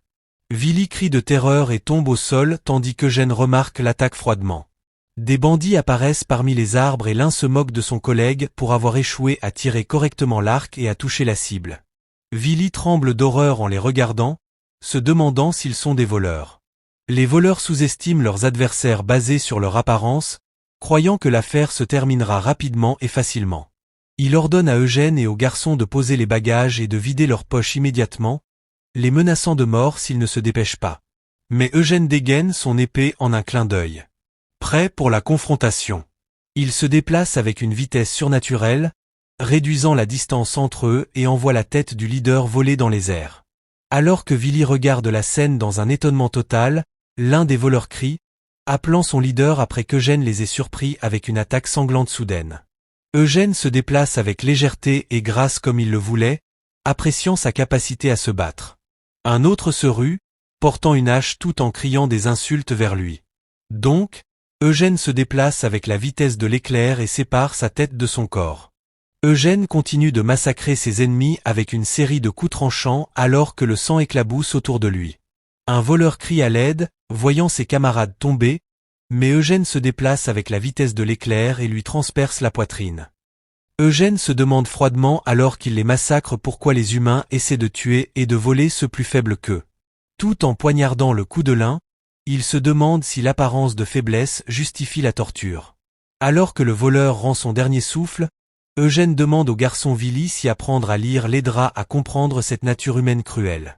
Willy crie de terreur et tombe au sol tandis qu'Eugène remarque l'attaque froidement. Des bandits apparaissent parmi les arbres et l'un se moque de son collègue pour avoir échoué à tirer correctement l'arc et à toucher la cible. Willy tremble d'horreur en les regardant, se demandant s'ils sont des voleurs. Les voleurs sous-estiment leurs adversaires basés sur leur apparence, croyant que l'affaire se terminera rapidement et facilement. Il ordonne à Eugène et au garçon de poser les bagages et de vider leurs poches immédiatement, les menaçant de mort s'ils ne se dépêchent pas. Mais Eugène dégaine son épée en un clin d'œil. Prêt pour la confrontation. Il se déplace avec une vitesse surnaturelle, réduisant la distance entre eux et envoie la tête du leader voler dans les airs. Alors que Willy regarde la scène dans un étonnement total, l'un des voleurs crie, appelant son leader après qu'Eugène les ait surpris avec une attaque sanglante soudaine. Eugène se déplace avec légèreté et grâce comme il le voulait, appréciant sa capacité à se battre. Un autre se rue, portant une hache tout en criant des insultes vers lui. Donc, Eugène se déplace avec la vitesse de l'éclair et sépare sa tête de son corps. Eugène continue de massacrer ses ennemis avec une série de coups tranchants alors que le sang éclabousse autour de lui. Un voleur crie à l'aide, voyant ses camarades tomber, mais Eugène se déplace avec la vitesse de l'éclair et lui transperce la poitrine. Eugène se demande froidement alors qu'il les massacre pourquoi les humains essaient de tuer et de voler ceux plus faibles qu'eux. Tout en poignardant le cou de l'un, il se demande si l'apparence de faiblesse justifie la torture. Alors que le voleur rend son dernier souffle, Eugène demande au garçon Willy si apprendre à lire l'aidera à comprendre cette nature humaine cruelle.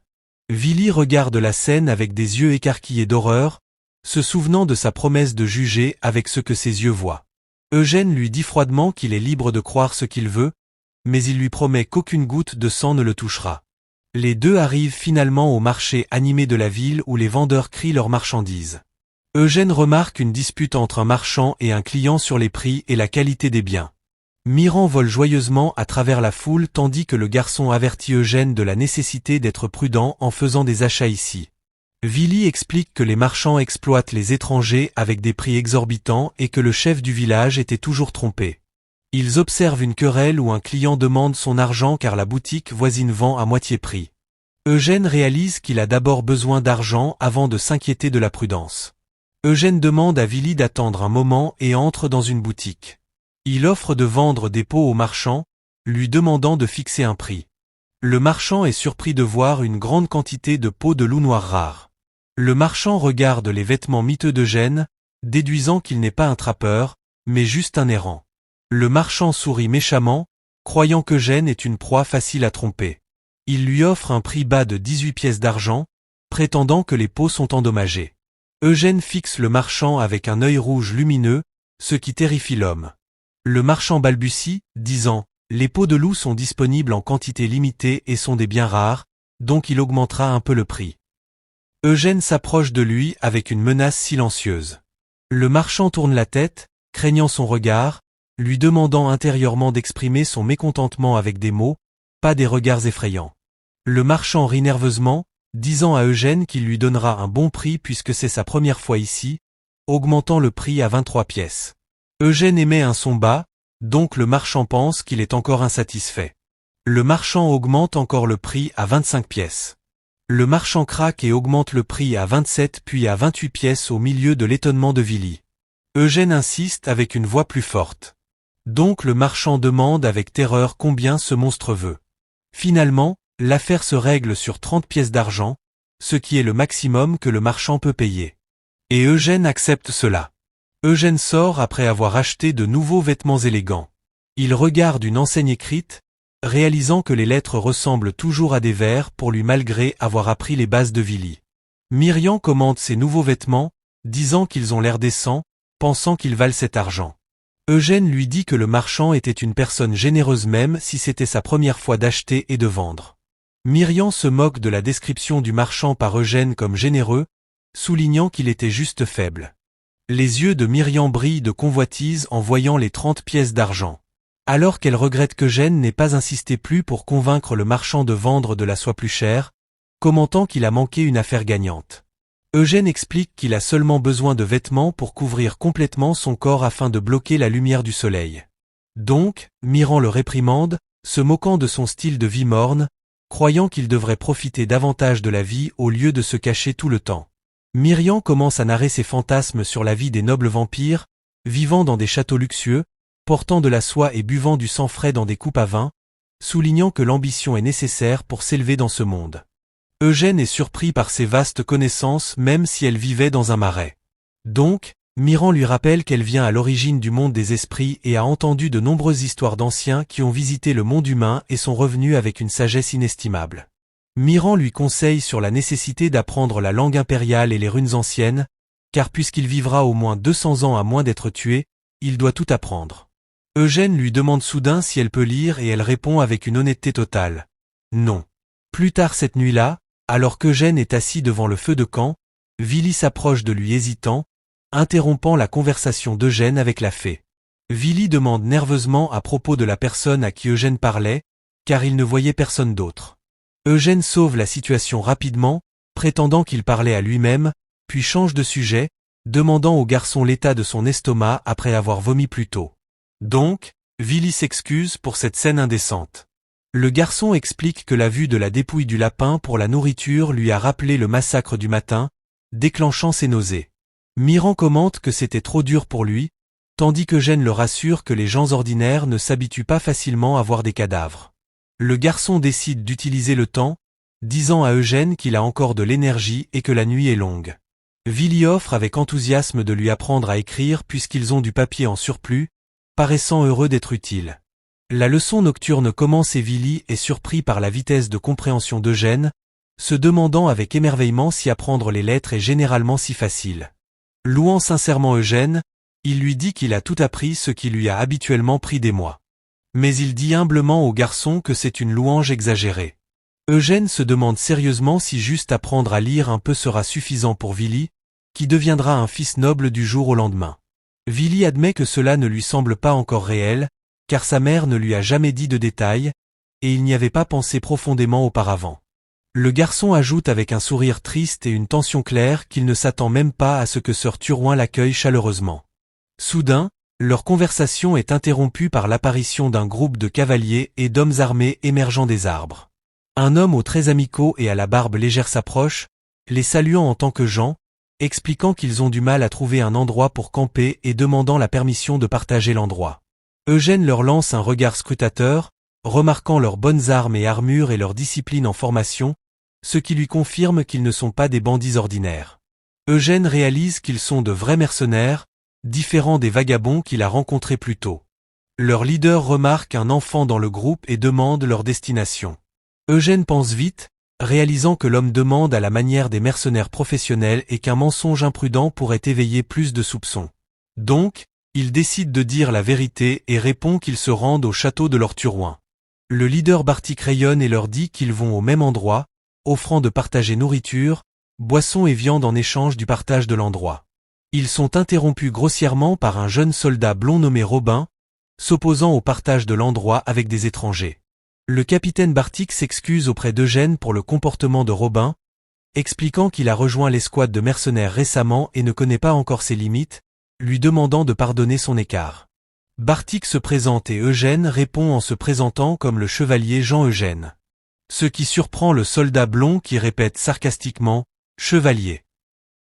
Willy regarde la scène avec des yeux écarquillés d'horreur, se souvenant de sa promesse de juger avec ce que ses yeux voient. Eugène lui dit froidement qu'il est libre de croire ce qu'il veut, mais il lui promet qu'aucune goutte de sang ne le touchera. Les deux arrivent finalement au marché animé de la ville où les vendeurs crient leurs marchandises. Eugène remarque une dispute entre un marchand et un client sur les prix et la qualité des biens. Miran vole joyeusement à travers la foule tandis que le garçon avertit Eugène de la nécessité d'être prudent en faisant des achats ici. Willy explique que les marchands exploitent les étrangers avec des prix exorbitants et que le chef du village était toujours trompé. Ils observent une querelle où un client demande son argent car la boutique voisine vend à moitié prix. Eugène réalise qu'il a d'abord besoin d'argent avant de s'inquiéter de la prudence. Eugène demande à Willy d'attendre un moment et entre dans une boutique. Il offre de vendre des pots au marchand, lui demandant de fixer un prix. Le marchand est surpris de voir une grande quantité de pots de loup noir rares. Le marchand regarde les vêtements miteux d'Eugène, déduisant qu'il n'est pas un trappeur, mais juste un errant. Le marchand sourit méchamment, croyant qu'Eugène est une proie facile à tromper. Il lui offre un prix bas de 18 pièces d'argent, prétendant que les pots sont endommagés. Eugène fixe le marchand avec un œil rouge lumineux, ce qui terrifie l'homme. Le marchand balbutie, disant « Les peaux de loup sont disponibles en quantité limitée et sont des biens rares, donc il augmentera un peu le prix. » Eugène s'approche de lui avec une menace silencieuse. Le marchand tourne la tête, craignant son regard, lui demandant intérieurement d'exprimer son mécontentement avec des mots, pas des regards effrayants. Le marchand rit nerveusement, disant à Eugène qu'il lui donnera un bon prix puisque c'est sa première fois ici, augmentant le prix à 23 pièces. Eugène émet un son bas, donc le marchand pense qu'il est encore insatisfait. Le marchand augmente encore le prix à 25 pièces. Le marchand craque et augmente le prix à 27 puis à 28 pièces au milieu de l'étonnement de Willy. Eugène insiste avec une voix plus forte. Donc le marchand demande avec terreur combien ce monstre veut. Finalement, l'affaire se règle sur 30 pièces d'argent, ce qui est le maximum que le marchand peut payer. Et Eugène accepte cela. Eugène sort après avoir acheté de nouveaux vêtements élégants. Il regarde une enseigne écrite, réalisant que les lettres ressemblent toujours à des vers pour lui malgré avoir appris les bases de Willy. Myrian commande ses nouveaux vêtements, disant qu'ils ont l'air décents, pensant qu'ils valent cet argent. Eugène lui dit que le marchand était une personne généreuse même si c'était sa première fois d'acheter et de vendre. Myrian se moque de la description du marchand par Eugène comme généreux, soulignant qu'il était juste faible. Les yeux de Myrian brillent de convoitise en voyant les 30 pièces d'argent. Alors qu'elle regrette qu'Eugène n'ait pas insisté plus pour convaincre le marchand de vendre de la soie plus chère, commentant qu'il a manqué une affaire gagnante. Eugène explique qu'il a seulement besoin de vêtements pour couvrir complètement son corps afin de bloquer la lumière du soleil. Donc, Myrian le réprimande, se moquant de son style de vie morne, croyant qu'il devrait profiter davantage de la vie au lieu de se cacher tout le temps. Myrian commence à narrer ses fantasmes sur la vie des nobles vampires, vivant dans des châteaux luxueux, portant de la soie et buvant du sang frais dans des coupes à vin, soulignant que l'ambition est nécessaire pour s'élever dans ce monde. Eugène est surpris par ses vastes connaissances même si elle vivait dans un marais. Donc, Myrian lui rappelle qu'elle vient à l'origine du monde des esprits et a entendu de nombreuses histoires d'anciens qui ont visité le monde humain et sont revenus avec une sagesse inestimable. Myrian lui conseille sur la nécessité d'apprendre la langue impériale et les runes anciennes, car puisqu'il vivra au moins 200 ans à moins d'être tué, il doit tout apprendre. Eugène lui demande soudain si elle peut lire et elle répond avec une honnêteté totale. Non. Plus tard cette nuit-là, alors qu'Eugène est assis devant le feu de camp, Vili s'approche de lui hésitant, interrompant la conversation d'Eugène avec la fée. Vili demande nerveusement à propos de la personne à qui Eugène parlait, car il ne voyait personne d'autre. Eugène sauve la situation rapidement, prétendant qu'il parlait à lui-même, puis change de sujet, demandant au garçon l'état de son estomac après avoir vomi plus tôt. Donc, Vili s'excuse pour cette scène indécente. Le garçon explique que la vue de la dépouille du lapin pour la nourriture lui a rappelé le massacre du matin, déclenchant ses nausées. Myrian commente que c'était trop dur pour lui, tandis qu'Eugène le rassure que les gens ordinaires ne s'habituent pas facilement à voir des cadavres. Le garçon décide d'utiliser le temps, disant à Eugène qu'il a encore de l'énergie et que la nuit est longue. Vili offre avec enthousiasme de lui apprendre à écrire puisqu'ils ont du papier en surplus, paraissant heureux d'être utiles. La leçon nocturne commence et Vili est surpris par la vitesse de compréhension d'Eugène, se demandant avec émerveillement si apprendre les lettres est généralement si facile. Louant sincèrement Eugène, il lui dit qu'il a tout appris ce qui lui a habituellement pris des mois. Mais il dit humblement au garçon que c'est une louange exagérée. Eugène se demande sérieusement si juste apprendre à lire un peu sera suffisant pour Vili, qui deviendra un fils noble du jour au lendemain. Vili admet que cela ne lui semble pas encore réel, car sa mère ne lui a jamais dit de détails, et il n'y avait pas pensé profondément auparavant. Le garçon ajoute avec un sourire triste et une tension claire qu'il ne s'attend même pas à ce que sœur Turouin l'accueille chaleureusement. Soudain, leur conversation est interrompue par l'apparition d'un groupe de cavaliers et d'hommes armés émergeant des arbres. Un homme aux traits amicaux et à la barbe légère s'approche, les saluant en tant que gens, expliquant qu'ils ont du mal à trouver un endroit pour camper et demandant la permission de partager l'endroit. Eugène leur lance un regard scrutateur, remarquant leurs bonnes armes et armures et leur discipline en formation, ce qui lui confirme qu'ils ne sont pas des bandits ordinaires. Eugène réalise qu'ils sont de vrais mercenaires, différents des vagabonds qu'il a rencontrés plus tôt. Leur leader remarque un enfant dans le groupe et demande leur destination. Eugène pense vite, réalisant que l'homme demande à la manière des mercenaires professionnels et qu'un mensonge imprudent pourrait éveiller plus de soupçons. Donc, il décide de dire la vérité et répond qu'ils se rendent au château de Lord Turouin. Le leader Bartik rayonne et leur dit qu'ils vont au même endroit, offrant de partager nourriture, boissons et viande en échange du partage de l'endroit. Ils sont interrompus grossièrement par un jeune soldat blond nommé Robin, s'opposant au partage de l'endroit avec des étrangers. Le capitaine Bartik s'excuse auprès d'Eugène pour le comportement de Robin, expliquant qu'il a rejoint l'escouade de mercenaires récemment et ne connaît pas encore ses limites, lui demandant de pardonner son écart. Bartik se présente et Eugène répond en se présentant comme le chevalier Jean-Eugène. Ce qui surprend le soldat blond qui répète sarcastiquement « Chevalier ».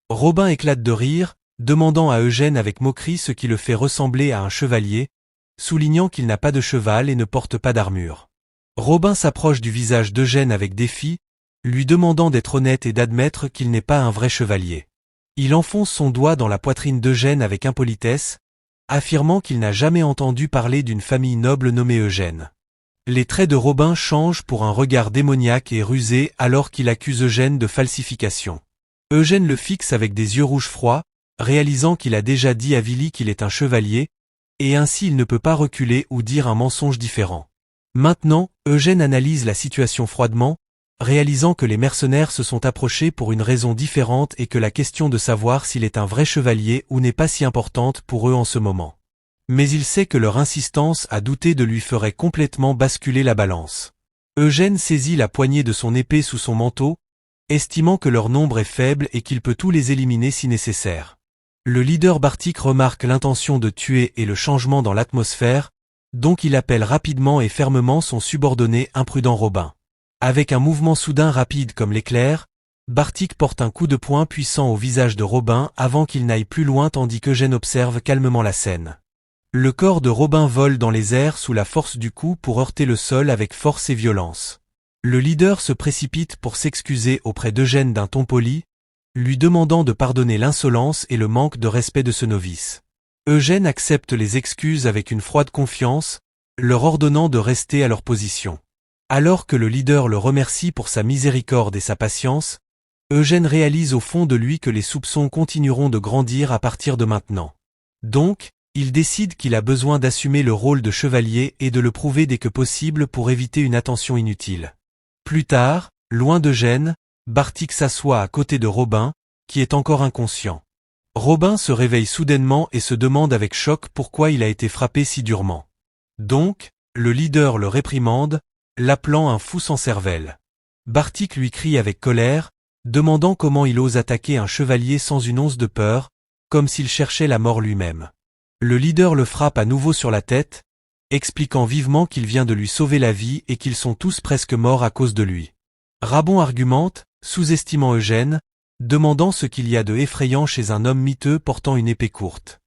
Robin éclate de rire, demandant à Eugène avec moquerie ce qui le fait ressembler à un chevalier, soulignant qu'il n'a pas de cheval et ne porte pas d'armure. Robin s'approche du visage d'Eugène avec défi, lui demandant d'être honnête et d'admettre qu'il n'est pas un vrai chevalier. Il enfonce son doigt dans la poitrine d'Eugène avec impolitesse, affirmant qu'il n'a jamais entendu parler d'une famille noble nommée Eugène. Les traits de Robin changent pour un regard démoniaque et rusé alors qu'il accuse Eugène de falsification. Eugène le fixe avec des yeux rouges froids, réalisant qu'il a déjà dit à Vili qu'il est un chevalier, et ainsi il ne peut pas reculer ou dire un mensonge différent. Maintenant, Eugène analyse la situation froidement, réalisant que les mercenaires se sont approchés pour une raison différente et que la question de savoir s'il est un vrai chevalier ou n'est pas si importante pour eux en ce moment. Mais il sait que leur insistance à douter de lui ferait complètement basculer la balance. Eugène saisit la poignée de son épée sous son manteau, estimant que leur nombre est faible et qu'il peut tous les éliminer si nécessaire. Le leader Bartik remarque l'intention de tuer et le changement dans l'atmosphère, donc il appelle rapidement et fermement son subordonné imprudent Robin. Avec un mouvement soudain rapide comme l'éclair, Bartik porte un coup de poing puissant au visage de Robin avant qu'il n'aille plus loin tandis qu'Eugène observe calmement la scène. Le corps de Robin vole dans les airs sous la force du coup pour heurter le sol avec force et violence. Le leader se précipite pour s'excuser auprès d'Eugène d'un ton poli, lui demandant de pardonner l'insolence et le manque de respect de ce novice. Eugène accepte les excuses avec une froide confiance, leur ordonnant de rester à leur position. Alors que le leader le remercie pour sa miséricorde et sa patience, Eugène réalise au fond de lui que les soupçons continueront de grandir à partir de maintenant. Donc, il décide qu'il a besoin d'assumer le rôle de chevalier et de le prouver dès que possible pour éviter une attention inutile. Plus tard, loin d'Eugène, Bartik s'assoit à côté de Robin, qui est encore inconscient. Robin se réveille soudainement et se demande avec choc pourquoi il a été frappé si durement. Donc, le leader le réprimande, l'appelant un fou sans cervelle. Bartik lui crie avec colère, demandant comment il ose attaquer un chevalier sans une once de peur, comme s'il cherchait la mort lui-même. Le leader le frappe à nouveau sur la tête, expliquant vivement qu'il vient de lui sauver la vie et qu'ils sont tous presque morts à cause de lui. Rabon argumente, sous-estimant Eugène, demandant ce qu'il y a de effrayant chez un homme miteux portant une épée courte.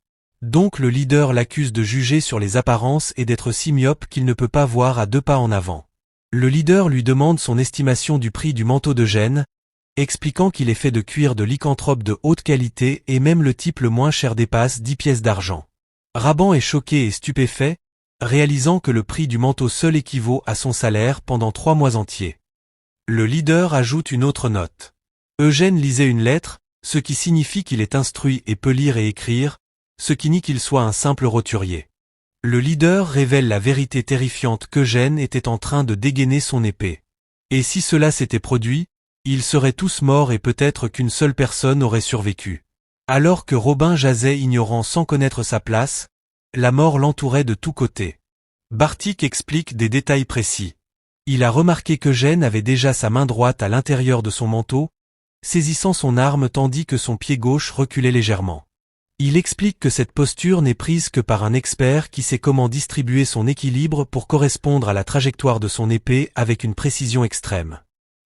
Donc le leader l'accuse de juger sur les apparences et d'être si myope qu'il ne peut pas voir à 2 pas en avant. Le leader lui demande son estimation du prix du manteau d'Eugène, expliquant qu'il est fait de cuir de lycanthrope de haute qualité et même le type le moins cher dépasse 10 pièces d'argent. Raban est choqué et stupéfait, réalisant que le prix du manteau seul équivaut à son salaire pendant 3 mois entiers. Le leader ajoute une autre note. Eugène lisait une lettre, ce qui signifie qu'il est instruit et peut lire et écrire, ce qui nie qu'il soit un simple roturier. Le leader révèle la vérité terrifiante qu'Eugène était en train de dégainer son épée. Et si cela s'était produit, ils seraient tous morts et peut-être qu'une seule personne aurait survécu. Alors que Robin jasait ignorant sans connaître sa place, la mort l'entourait de tous côtés. Bartik explique des détails précis. Il a remarqué qu'Eugène avait déjà sa main droite à l'intérieur de son manteau, saisissant son arme tandis que son pied gauche reculait légèrement. Il explique que cette posture n'est prise que par un expert qui sait comment distribuer son équilibre pour correspondre à la trajectoire de son épée avec une précision extrême.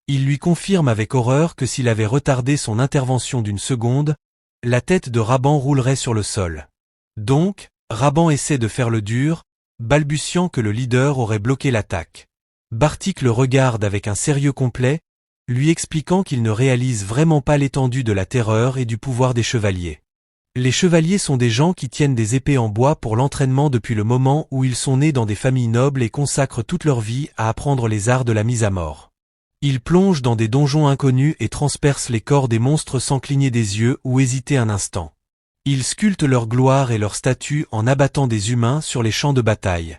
Il lui confirme avec horreur que s'il avait retardé son intervention d'une seconde, la tête de Raban roulerait sur le sol. Donc, Raban essaie de faire le dur, balbutiant que le leader aurait bloqué l'attaque. Bartik le regarde avec un sérieux complet, lui expliquant qu'il ne réalise vraiment pas l'étendue de la terreur et du pouvoir des chevaliers. Les chevaliers sont des gens qui tiennent des épées en bois pour l'entraînement depuis le moment où ils sont nés dans des familles nobles et consacrent toute leur vie à apprendre les arts de la mise à mort. Ils plongent dans des donjons inconnus et transpercent les corps des monstres sans cligner des yeux ou hésiter un instant. Ils sculptent leur gloire et leur statut en abattant des humains sur les champs de bataille.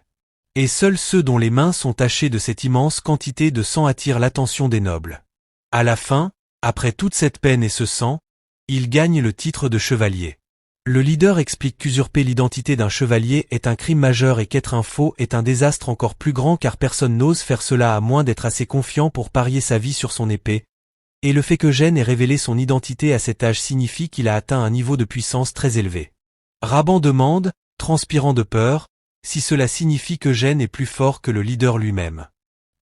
Et seuls ceux dont les mains sont tachées de cette immense quantité de sang attirent l'attention des nobles. À la fin, après toute cette peine et ce sang, ils gagnent le titre de chevalier. Le leader explique qu'usurper l'identité d'un chevalier est un crime majeur et qu'être un faux est un désastre encore plus grand car personne n'ose faire cela à moins d'être assez confiant pour parier sa vie sur son épée, et le fait qu'Eugène ait révélé son identité à cet âge signifie qu'il a atteint un niveau de puissance très élevé. Raban demande, transpirant de peur, si cela signifie qu'Eugène est plus fort que le leader lui-même.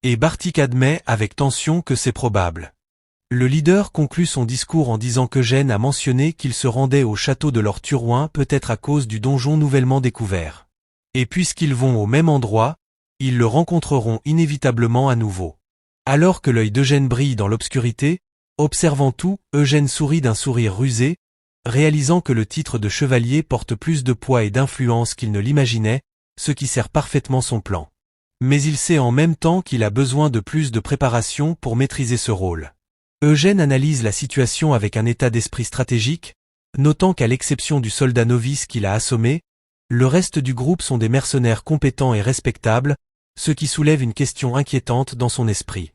Et Bartik admet avec tension que c'est probable. Le leader conclut son discours en disant qu'Eugène a mentionné qu'il se rendait au château de l'Orturoin peut-être à cause du donjon nouvellement découvert. Et puisqu'ils vont au même endroit, ils le rencontreront inévitablement à nouveau. Alors que l'œil d'Eugène brille dans l'obscurité, observant tout, Eugène sourit d'un sourire rusé, réalisant que le titre de chevalier porte plus de poids et d'influence qu'il ne l'imaginait, ce qui sert parfaitement son plan. Mais il sait en même temps qu'il a besoin de plus de préparation pour maîtriser ce rôle. Eugène analyse la situation avec un état d'esprit stratégique, notant qu'à l'exception du soldat novice qu'il a assommé, le reste du groupe sont des mercenaires compétents et respectables, ce qui soulève une question inquiétante dans son esprit.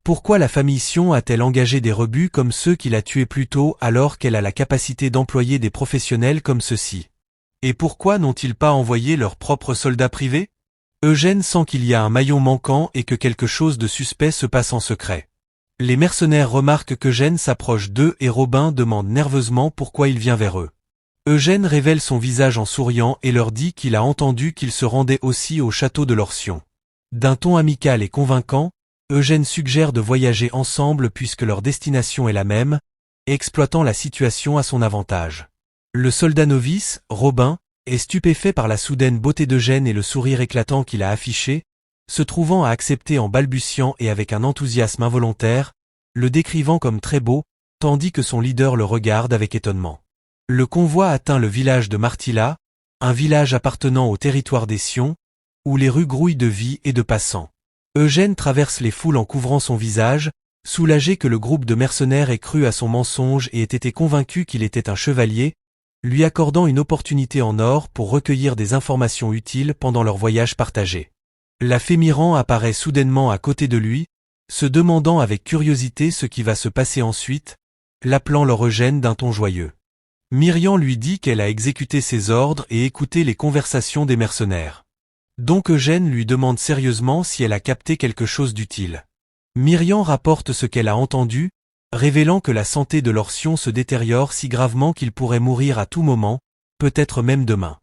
Pourquoi la famille Sion a-t-elle engagé des rebuts comme ceux qu'il a tués plus tôt alors qu'elle a la capacité d'employer des professionnels comme ceux-ci? Et pourquoi n'ont-ils pas envoyé leurs propres soldats privés? Eugène sent qu'il y a un maillon manquant et que quelque chose de suspect se passe en secret. Les mercenaires remarquent qu'Eugène s'approche d'eux et Robin demande nerveusement pourquoi il vient vers eux. Eugène révèle son visage en souriant et leur dit qu'il a entendu qu'ils se rendaient aussi au château de l'Orsion. D'un ton amical et convaincant, Eugène suggère de voyager ensemble puisque leur destination est la même, exploitant la situation à son avantage. Le soldat novice, Robin, est stupéfait par la soudaine beauté d'Eugène et le sourire éclatant qu'il a affiché, se trouvant à accepter en balbutiant et avec un enthousiasme involontaire, le décrivant comme très beau, tandis que son leader le regarde avec étonnement. Le convoi atteint le village de Martilla, un village appartenant au territoire des Sions, où les rues grouillent de vie et de passants. Eugène traverse les foules en couvrant son visage, soulagé que le groupe de mercenaires ait cru à son mensonge et ait été convaincu qu'il était un chevalier, lui accordant une opportunité en or pour recueillir des informations utiles pendant leur voyage partagé. La fée Miran apparaît soudainement à côté de lui, se demandant avec curiosité ce qui va se passer ensuite, l'appelant leur Eugène d'un ton joyeux. Miriam lui dit qu'elle a exécuté ses ordres et écouté les conversations des mercenaires. Donc Eugène lui demande sérieusement si elle a capté quelque chose d'utile. Miriam rapporte ce qu'elle a entendu, révélant que la santé de l'Orsion se détériore si gravement qu'il pourrait mourir à tout moment, peut-être même demain.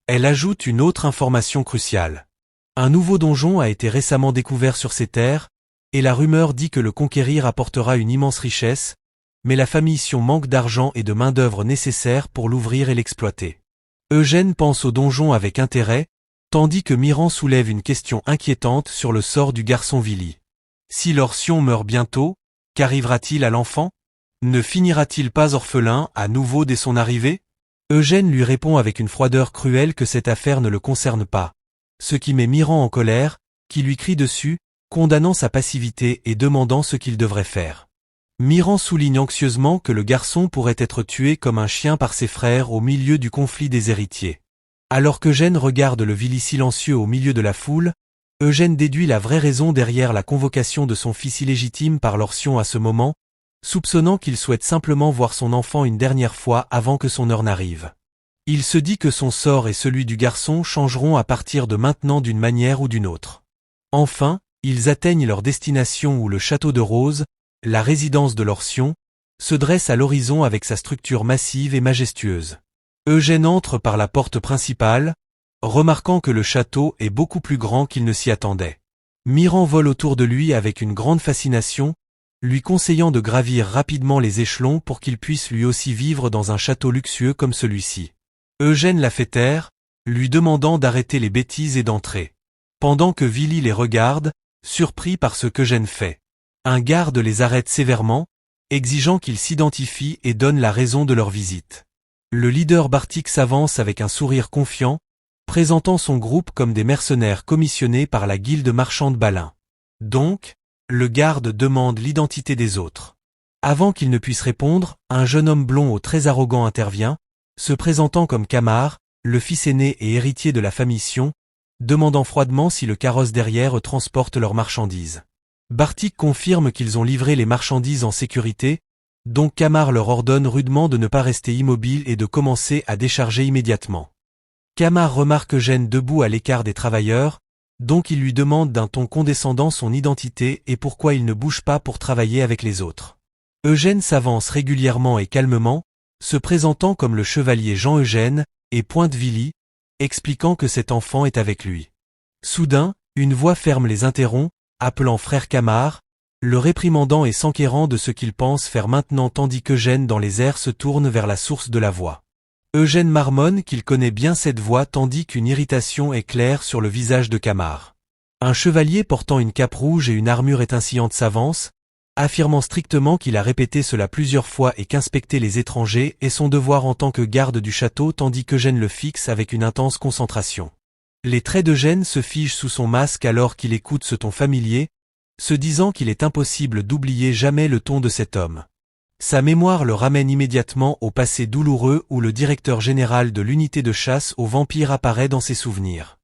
Elle ajoute une autre information cruciale. Un nouveau donjon a été récemment découvert sur ces terres, et la rumeur dit que le conquérir apportera une immense richesse, mais la famille Sion manque d'argent et de main-d'œuvre nécessaires pour l'ouvrir et l'exploiter. Eugène pense au donjon avec intérêt, tandis que Miran soulève une question inquiétante sur le sort du garçon Vili. Si l'Orsion meurt bientôt, qu'arrivera-t-il à l'enfant? Ne finira-t-il pas orphelin à nouveau dès son arrivée? Eugène lui répond avec une froideur cruelle que cette affaire ne le concerne pas, ce qui met Miran en colère, qui lui crie dessus, condamnant sa passivité et demandant ce qu'il devrait faire. Miran souligne anxieusement que le garçon pourrait être tué comme un chien par ses frères au milieu du conflit des héritiers. Alors qu'Eugène regarde le Vili silencieux au milieu de la foule, Eugène déduit la vraie raison derrière la convocation de son fils illégitime par l'Orsion à ce moment, soupçonnant qu'il souhaite simplement voir son enfant une dernière fois avant que son heure n'arrive. Il se dit que son sort et celui du garçon changeront à partir de maintenant d'une manière ou d'une autre. Enfin, ils atteignent leur destination où le château de Rose, la résidence de l'Orsion, se dresse à l'horizon avec sa structure massive et majestueuse. Eugène entre par la porte principale, remarquant que le château est beaucoup plus grand qu'il ne s'y attendait. Miran vole autour de lui avec une grande fascination, lui conseillant de gravir rapidement les échelons pour qu'il puisse lui aussi vivre dans un château luxueux comme celui-ci. Eugène la fait taire, lui demandant d'arrêter les bêtises et d'entrer. Pendant que Vili les regarde, surpris par ce qu'Eugène fait. Un garde les arrête sévèrement, exigeant qu'ils s'identifient et donnent la raison de leur visite. Le leader Bartik s'avance avec un sourire confiant, présentant son groupe comme des mercenaires commissionnés par la guilde marchande Balin. Donc, le garde demande l'identité des autres. Avant qu'il ne puisse répondre, un jeune homme blond au très arrogant intervient, se présentant comme Kamar, le fils aîné et héritier de la famille Sion, demandant froidement si le carrosse derrière transporte leurs marchandises. Bartik confirme qu'ils ont livré les marchandises en sécurité, donc Kamar leur ordonne rudement de ne pas rester immobile et de commencer à décharger immédiatement. Kamar remarque Eugène debout à l'écart des travailleurs, donc il lui demande d'un ton condescendant son identité et pourquoi il ne bouge pas pour travailler avec les autres. Eugène s'avance régulièrement et calmement, se présentant comme le chevalier Jean-Eugène, et pointe Vili, expliquant que cet enfant est avec lui. Soudain, une voix ferme les interrompt, appelant frère Kamar, le réprimandant et s'enquérant de ce qu'il pense faire maintenant tandis qu'Eugène dans les airs se tourne vers la source de la voix. Eugène marmonne qu'il connaît bien cette voix tandis qu'une irritation est claire sur le visage de Kamar. Un chevalier portant une cape rouge et une armure étincelante s'avance, affirmant strictement qu'il a répété cela plusieurs fois et qu'inspecter les étrangers est son devoir en tant que garde du château tandis qu'Eugène le fixe avec une intense concentration. Les traits d'Eugène se figent sous son masque alors qu'il écoute ce ton familier, se disant qu'il est impossible d'oublier jamais le ton de cet homme. Sa mémoire le ramène immédiatement au passé douloureux où le directeur général de l'unité de chasse aux vampires apparaît dans ses souvenirs.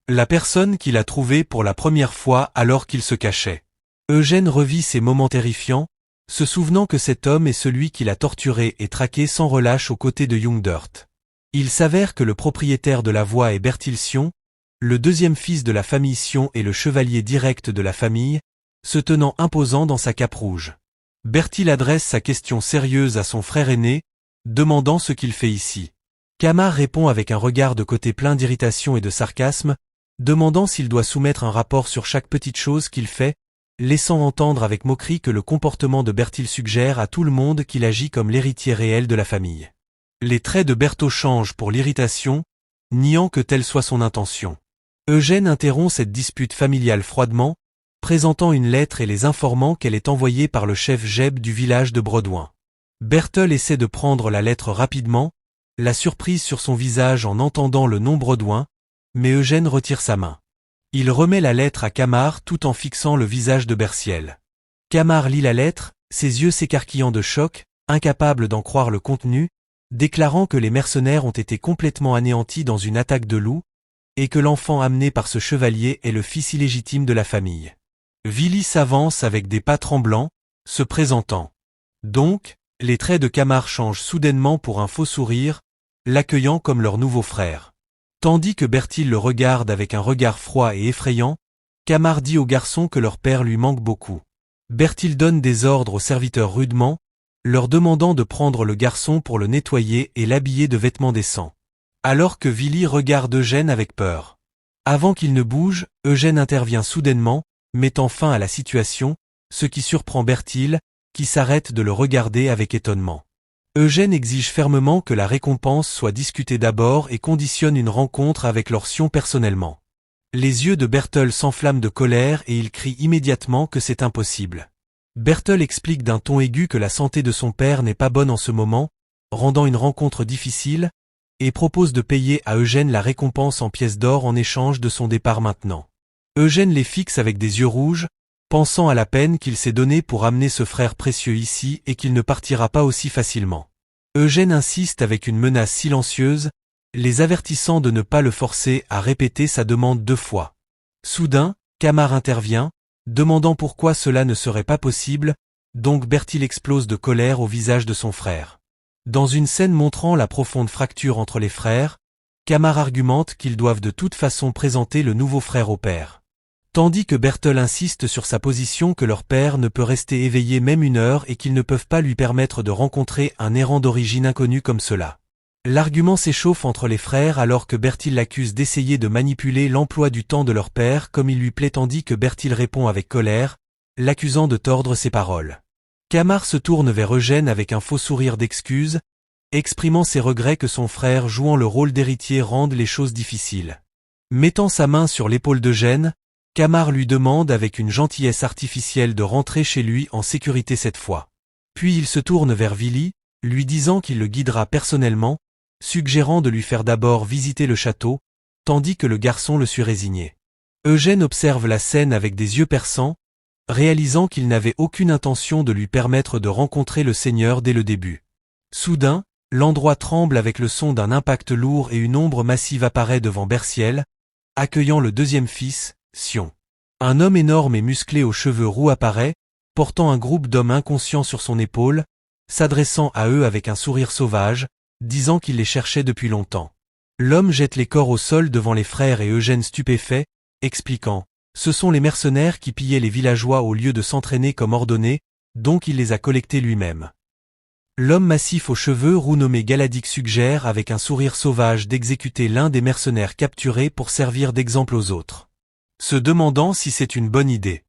La personne qu'il a trouvée pour la première fois alors qu'il se cachait. Eugène revit ces moments terrifiants, se souvenant que cet homme est celui qui l'a torturé et traqué sans relâche aux côtés de Jungdurt. Il s'avère que le propriétaire de la voie est Bertil Sion, le deuxième fils de la famille Sion et le chevalier direct de la famille, se tenant imposant dans sa cape rouge. Bertil adresse sa question sérieuse à son frère aîné, demandant ce qu'il fait ici. Kamar répond avec un regard de côté plein d'irritation et de sarcasme, demandant s'il doit soumettre un rapport sur chaque petite chose qu'il fait, laissant entendre avec moquerie que le comportement de Bertil suggère à tout le monde qu'il agit comme l'héritier réel de la famille. Les traits de Berthaud changent pour l'irritation, niant que telle soit son intention. Eugène interrompt cette dispute familiale froidement, présentant une lettre et les informant qu'elle est envoyée par le chef Jeb du village de Bredouin. Bertel essaie de prendre la lettre rapidement, la surprise sur son visage en entendant le nom Bredouin, mais Eugène retire sa main. Il remet la lettre à Kamar tout en fixant le visage de Berciel. Kamar lit la lettre, ses yeux s'écarquillant de choc, incapable d'en croire le contenu, déclarant que les mercenaires ont été complètement anéantis dans une attaque de loups, et que l'enfant amené par ce chevalier est le fils illégitime de la famille. Vili s'avance avec des pas tremblants, se présentant. Donc, les traits de Kamar changent soudainement pour un faux sourire, l'accueillant comme leur nouveau frère. Tandis que Bertil le regarde avec un regard froid et effrayant, Kamar dit au garçon que leur père lui manque beaucoup. Bertil donne des ordres aux serviteurs rudement, leur demandant de prendre le garçon pour le nettoyer et l'habiller de vêtements décents. Alors que Vili regarde Eugène avec peur. Avant qu'il ne bouge, Eugène intervient soudainement, mettant fin à la situation, ce qui surprend Bertil, qui s'arrête de le regarder avec étonnement. Eugène exige fermement que la récompense soit discutée d'abord et conditionne une rencontre avec leur Sion personnellement. Les yeux de Bertel s'enflamment de colère et il crie immédiatement que c'est impossible. Bertel explique d'un ton aigu que la santé de son père n'est pas bonne en ce moment, rendant une rencontre difficile, et propose de payer à Eugène la récompense en pièces d'or en échange de son départ maintenant. Eugène les fixe avec des yeux rouges, pensant à la peine qu'il s'est donnée pour amener ce frère précieux ici et qu'il ne partira pas aussi facilement. Eugène insiste avec une menace silencieuse, les avertissant de ne pas le forcer à répéter sa demande 2 fois. Soudain, Kamar intervient, demandant pourquoi cela ne serait pas possible, donc Bertil explose de colère au visage de son frère. Dans une scène montrant la profonde fracture entre les frères, Kamar argumente qu'ils doivent de toute façon présenter le nouveau frère au père. Tandis que Bertel insiste sur sa position que leur père ne peut rester éveillé même 1 heure et qu'ils ne peuvent pas lui permettre de rencontrer un errant d'origine inconnue comme cela. L'argument s'échauffe entre les frères alors que Bertil l'accuse d'essayer de manipuler l'emploi du temps de leur père comme il lui plaît tandis que Bertil répond avec colère, l'accusant de tordre ses paroles. Kamar se tourne vers Eugène avec un faux sourire d'excuse, exprimant ses regrets que son frère jouant le rôle d'héritier rende les choses difficiles. Mettant sa main sur l'épaule d'Eugène, Kamar lui demande avec une gentillesse artificielle de rentrer chez lui en sécurité cette fois. Puis il se tourne vers Vili, lui disant qu'il le guidera personnellement, suggérant de lui faire d'abord visiter le château, tandis que le garçon le suit résigné. Eugène observe la scène avec des yeux perçants, réalisant qu'il n'avait aucune intention de lui permettre de rencontrer le seigneur dès le début. Soudain, l'endroit tremble avec le son d'un impact lourd et une ombre massive apparaît devant Berciel, accueillant le deuxième fils, Sion. Un homme énorme et musclé aux cheveux roux apparaît, portant un groupe d'hommes inconscients sur son épaule, s'adressant à eux avec un sourire sauvage, disant qu'il les cherchait depuis longtemps. L'homme jette les corps au sol devant les frères et Eugène stupéfait, expliquant « Ce sont les mercenaires qui pillaient les villageois au lieu de s'entraîner comme ordonné, donc il les a collectés lui-même. » L'homme massif aux cheveux roux nommé Galadic suggère avec un sourire sauvage d'exécuter l'un des mercenaires capturés pour servir d'exemple aux autres. Se demandant si c'est une bonne idée.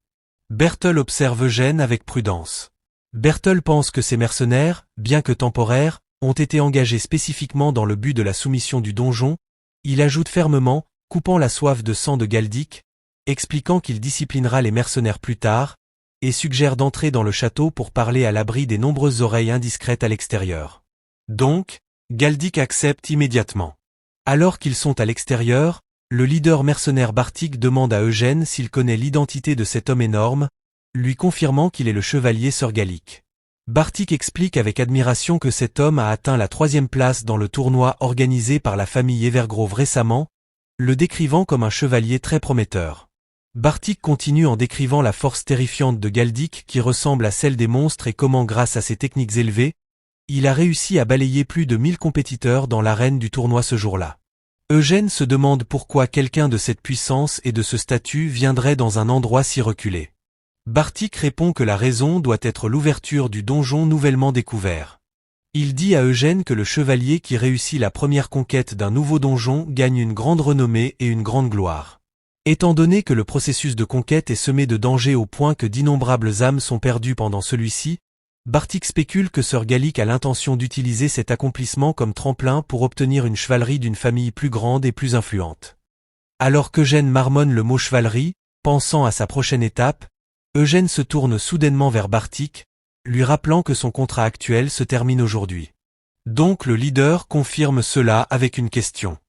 Bertel observe Eugène avec prudence. Bertel pense que ces mercenaires, bien que temporaires, ont été engagés spécifiquement dans le but de la soumission du donjon. Il ajoute fermement, coupant la soif de sang de Galdic, expliquant qu'il disciplinera les mercenaires plus tard, et suggère d'entrer dans le château pour parler à l'abri des nombreuses oreilles indiscrètes à l'extérieur. Donc, Galdic accepte immédiatement. Alors qu'ils sont à l'extérieur, le leader mercenaire Bartik demande à Eugène s'il connaît l'identité de cet homme énorme, lui confirmant qu'il est le chevalier Sir Gallic. Bartik explique avec admiration que cet homme a atteint la 3e place dans le tournoi organisé par la famille Evergrove récemment, le décrivant comme un chevalier très prometteur. Bartik continue en décrivant la force terrifiante de Galdic qui ressemble à celle des monstres et comment grâce à ses techniques élevées, il a réussi à balayer plus de 1000 compétiteurs dans l'arène du tournoi ce jour-là. Eugène se demande pourquoi quelqu'un de cette puissance et de ce statut viendrait dans un endroit si reculé. Bartik répond que la raison doit être l'ouverture du donjon nouvellement découvert. Il dit à Eugène que le chevalier qui réussit la première conquête d'un nouveau donjon gagne une grande renommée et une grande gloire. Étant donné que le processus de conquête est semé de dangers au point que d'innombrables âmes sont perdues pendant celui-ci, Bartik spécule que Sir Gallic a l'intention d'utiliser cet accomplissement comme tremplin pour obtenir une chevalerie d'une famille plus grande et plus influente. Alors qu'Eugène marmonne le mot chevalerie, pensant à sa prochaine étape, Eugène se tourne soudainement vers Bartik, lui rappelant que son contrat actuel se termine aujourd'hui. Donc le leader confirme cela avec une question.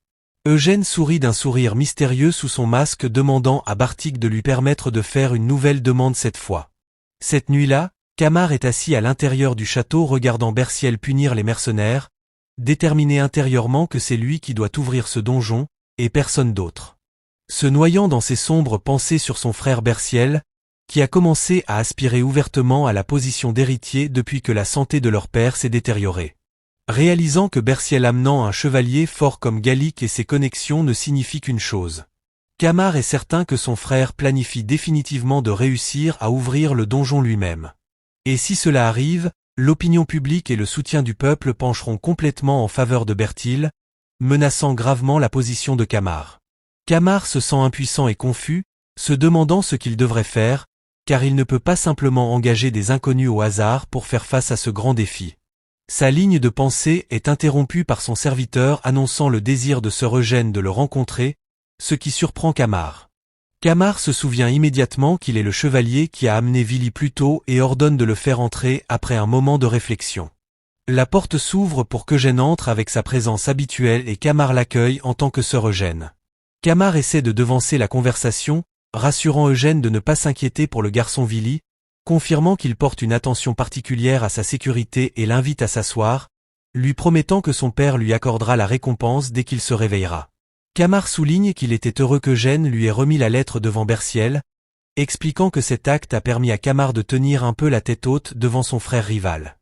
Eugène sourit d'un sourire mystérieux sous son masque demandant à Bartik de lui permettre de faire une nouvelle demande cette fois. Cette nuit-là, Camar est assis à l'intérieur du château regardant Berciel punir les mercenaires, déterminé intérieurement que c'est lui qui doit ouvrir ce donjon, et personne d'autre. Se noyant dans ses sombres pensées sur son frère Berciel, qui a commencé à aspirer ouvertement à la position d'héritier depuis que la santé de leur père s'est détériorée. Réalisant que Berciel amenant un chevalier fort comme Gallic et ses connexions ne signifie qu'une chose. Camar est certain que son frère planifie définitivement de réussir à ouvrir le donjon lui-même. Et si cela arrive, l'opinion publique et le soutien du peuple pencheront complètement en faveur de Bertil, menaçant gravement la position de Camar. Camar se sent impuissant et confus, se demandant ce qu'il devrait faire, car il ne peut pas simplement engager des inconnus au hasard pour faire face à ce grand défi. Sa ligne de pensée est interrompue par son serviteur annonçant le désir de Sir Eugène de le rencontrer, ce qui surprend Camar. Camar se souvient immédiatement qu'il est le chevalier qui a amené Vili plus tôt et ordonne de le faire entrer après un moment de réflexion. La porte s'ouvre pour qu'Eugène entre avec sa présence habituelle et Camar l'accueille en tant que Sir Eugène. Camar essaie de devancer la conversation, rassurant Eugène de ne pas s'inquiéter pour le garçon Vili, confirmant qu'il porte une attention particulière à sa sécurité et l'invite à s'asseoir, lui promettant que son père lui accordera la récompense dès qu'il se réveillera. Camar souligne qu'il était heureux qu'Eugène lui ait remis la lettre devant Berciel, expliquant que cet acte a permis à Camar de tenir un peu la tête haute devant son frère rival.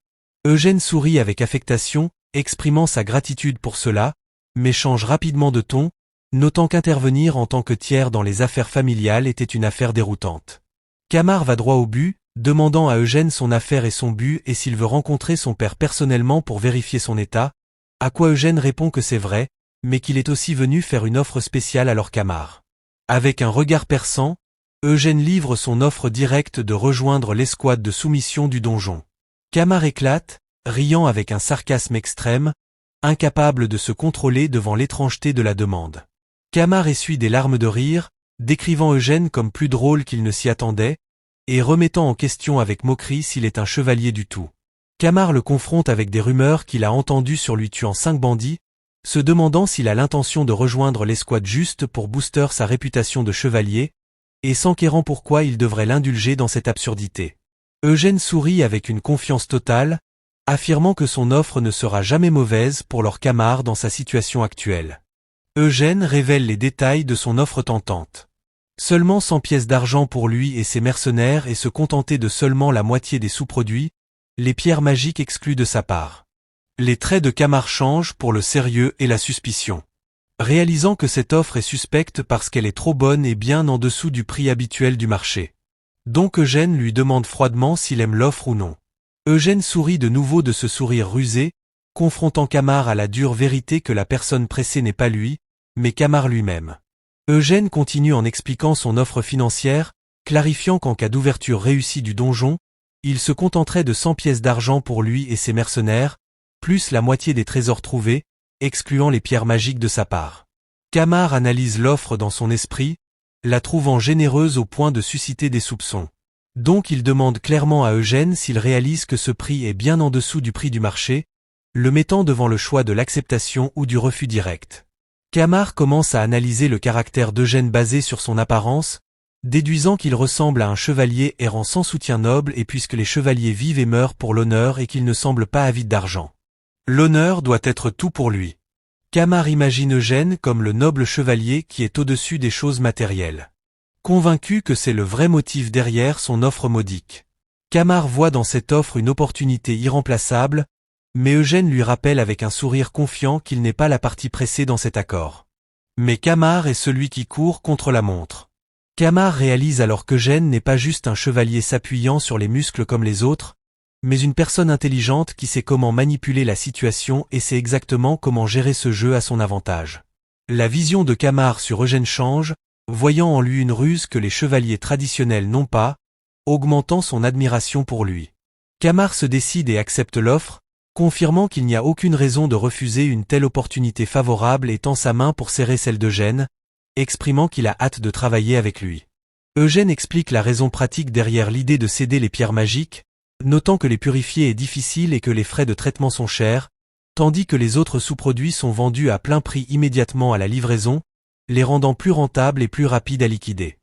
Eugène sourit avec affectation, exprimant sa gratitude pour cela, mais change rapidement de ton, notant qu'intervenir en tant que tiers dans les affaires familiales était une affaire déroutante. Camar va droit au but, demandant à Eugène son affaire et son but et s'il veut rencontrer son père personnellement pour vérifier son état, à quoi Eugène répond que c'est vrai, mais qu'il est aussi venu faire une offre spéciale à leur Camar. Avec un regard perçant, Eugène livre son offre directe de rejoindre l'escouade de soumission du donjon. Camar éclate, riant avec un sarcasme extrême, incapable de se contrôler devant l'étrangeté de la demande. Camar essuie des larmes de rire, décrivant Eugène comme plus drôle qu'il ne s'y attendait, et remettant en question avec moquerie s'il est un chevalier du tout. Camar le confronte avec des rumeurs qu'il a entendues sur lui tuant 5 bandits, se demandant s'il a l'intention de rejoindre l'escouade juste pour booster sa réputation de chevalier, et s'enquérant pourquoi il devrait l'indulger dans cette absurdité. Eugène sourit avec une confiance totale, affirmant que son offre ne sera jamais mauvaise pour leur Camar dans sa situation actuelle. Eugène révèle les détails de son offre tentante. Seulement 100 pièces d'argent pour lui et ses mercenaires et se contenter de seulement la moitié des sous-produits, les pierres magiques exclues de sa part. Les traits de Camar changent pour le sérieux et la suspicion. Réalisant que cette offre est suspecte parce qu'elle est trop bonne et bien en dessous du prix habituel du marché. Donc Eugène lui demande froidement s'il aime l'offre ou non. Eugène sourit de nouveau de ce sourire rusé, confrontant Camar à la dure vérité que la personne pressée n'est pas lui, mais Camar lui-même. Eugène continue en expliquant son offre financière, clarifiant qu'en cas d'ouverture réussie du donjon, il se contenterait de 100 pièces d'argent pour lui et ses mercenaires, plus la moitié des trésors trouvés, excluant les pierres magiques de sa part. Camar analyse l'offre dans son esprit, la trouvant généreuse au point de susciter des soupçons. Donc il demande clairement à Eugène s'il réalise que ce prix est bien en dessous du prix du marché, le mettant devant le choix de l'acceptation ou du refus direct. Camar commence à analyser le caractère d'Eugène basé sur son apparence, déduisant qu'il ressemble à un chevalier errant sans soutien noble et puisque les chevaliers vivent et meurent pour l'honneur et qu'il ne semble pas avide d'argent. L'honneur doit être tout pour lui. Camar imagine Eugène comme le noble chevalier qui est au-dessus des choses matérielles. convaincu que c'est le vrai motif derrière son offre modique. Kamar voit dans cette offre une opportunité irremplaçable, mais Eugène lui rappelle avec un sourire confiant qu'il n'est pas la partie pressée dans cet accord. Mais Kamar est celui qui court contre la montre. Kamar réalise alors qu'Eugène n'est pas juste un chevalier s'appuyant sur les muscles comme les autres, mais une personne intelligente qui sait comment manipuler la situation et sait exactement comment gérer ce jeu à son avantage. La vision de Kamar sur Eugène change, voyant en lui une ruse que les chevaliers traditionnels n'ont pas, augmentant son admiration pour lui. Kamar se décide et accepte l'offre, confirmant qu'il n'y a aucune raison de refuser une telle opportunité favorable et tend sa main pour serrer celle d'Eugène, exprimant qu'il a hâte de travailler avec lui. Eugène explique la raison pratique derrière l'idée de céder les pierres magiques, notant que les purifier est difficile et que les frais de traitement sont chers, tandis que les autres sous-produits sont vendus à plein prix immédiatement à la livraison, les rendant plus rentables et plus rapides à liquider.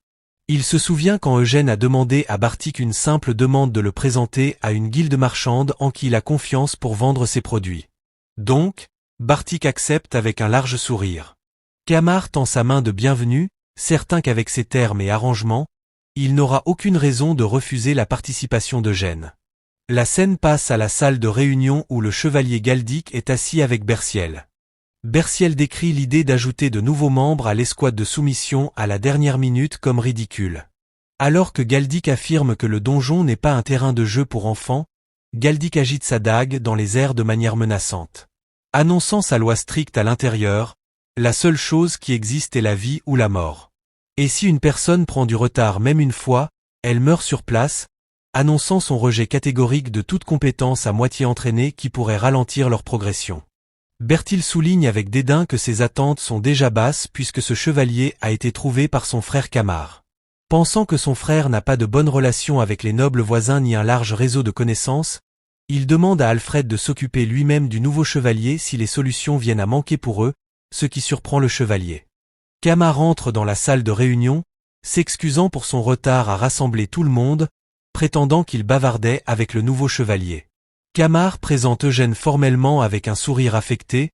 Il se souvient quand Eugène a demandé à Bartik une simple demande de le présenter à une guilde marchande en qui il a confiance pour vendre ses produits. Donc, Bartik accepte avec un large sourire. Kamar tend sa main de bienvenue, certain qu'avec ses termes et arrangements, il n'aura aucune raison de refuser la participation d'Eugène. La scène passe à la salle de réunion où le chevalier Galdic est assis avec Berciel. Berciel décrit l'idée d'ajouter de nouveaux membres à l'escouade de soumission à la dernière minute comme ridicule. Alors que Galdic affirme que le donjon n'est pas un terrain de jeu pour enfants, Galdic agite sa dague dans les airs de manière menaçante. Annonçant sa loi stricte à l'intérieur, la seule chose qui existe est la vie ou la mort. Et si une personne prend du retard même une fois, elle meurt sur place, annonçant son rejet catégorique de toute compétence à moitié entraînée qui pourrait ralentir leur progression. Bertil souligne avec dédain que ses attentes sont déjà basses puisque ce chevalier a été trouvé par son frère Kamar. Pensant que son frère n'a pas de bonne relation avec les nobles voisins ni un large réseau de connaissances, il demande à Alfred de s'occuper lui-même du nouveau chevalier si les solutions viennent à manquer pour eux, ce qui surprend le chevalier. Kamar entre dans la salle de réunion, s'excusant pour son retard à rassembler tout le monde, prétendant qu'il bavardait avec le nouveau chevalier. Kamar présente Eugène formellement avec un sourire affecté,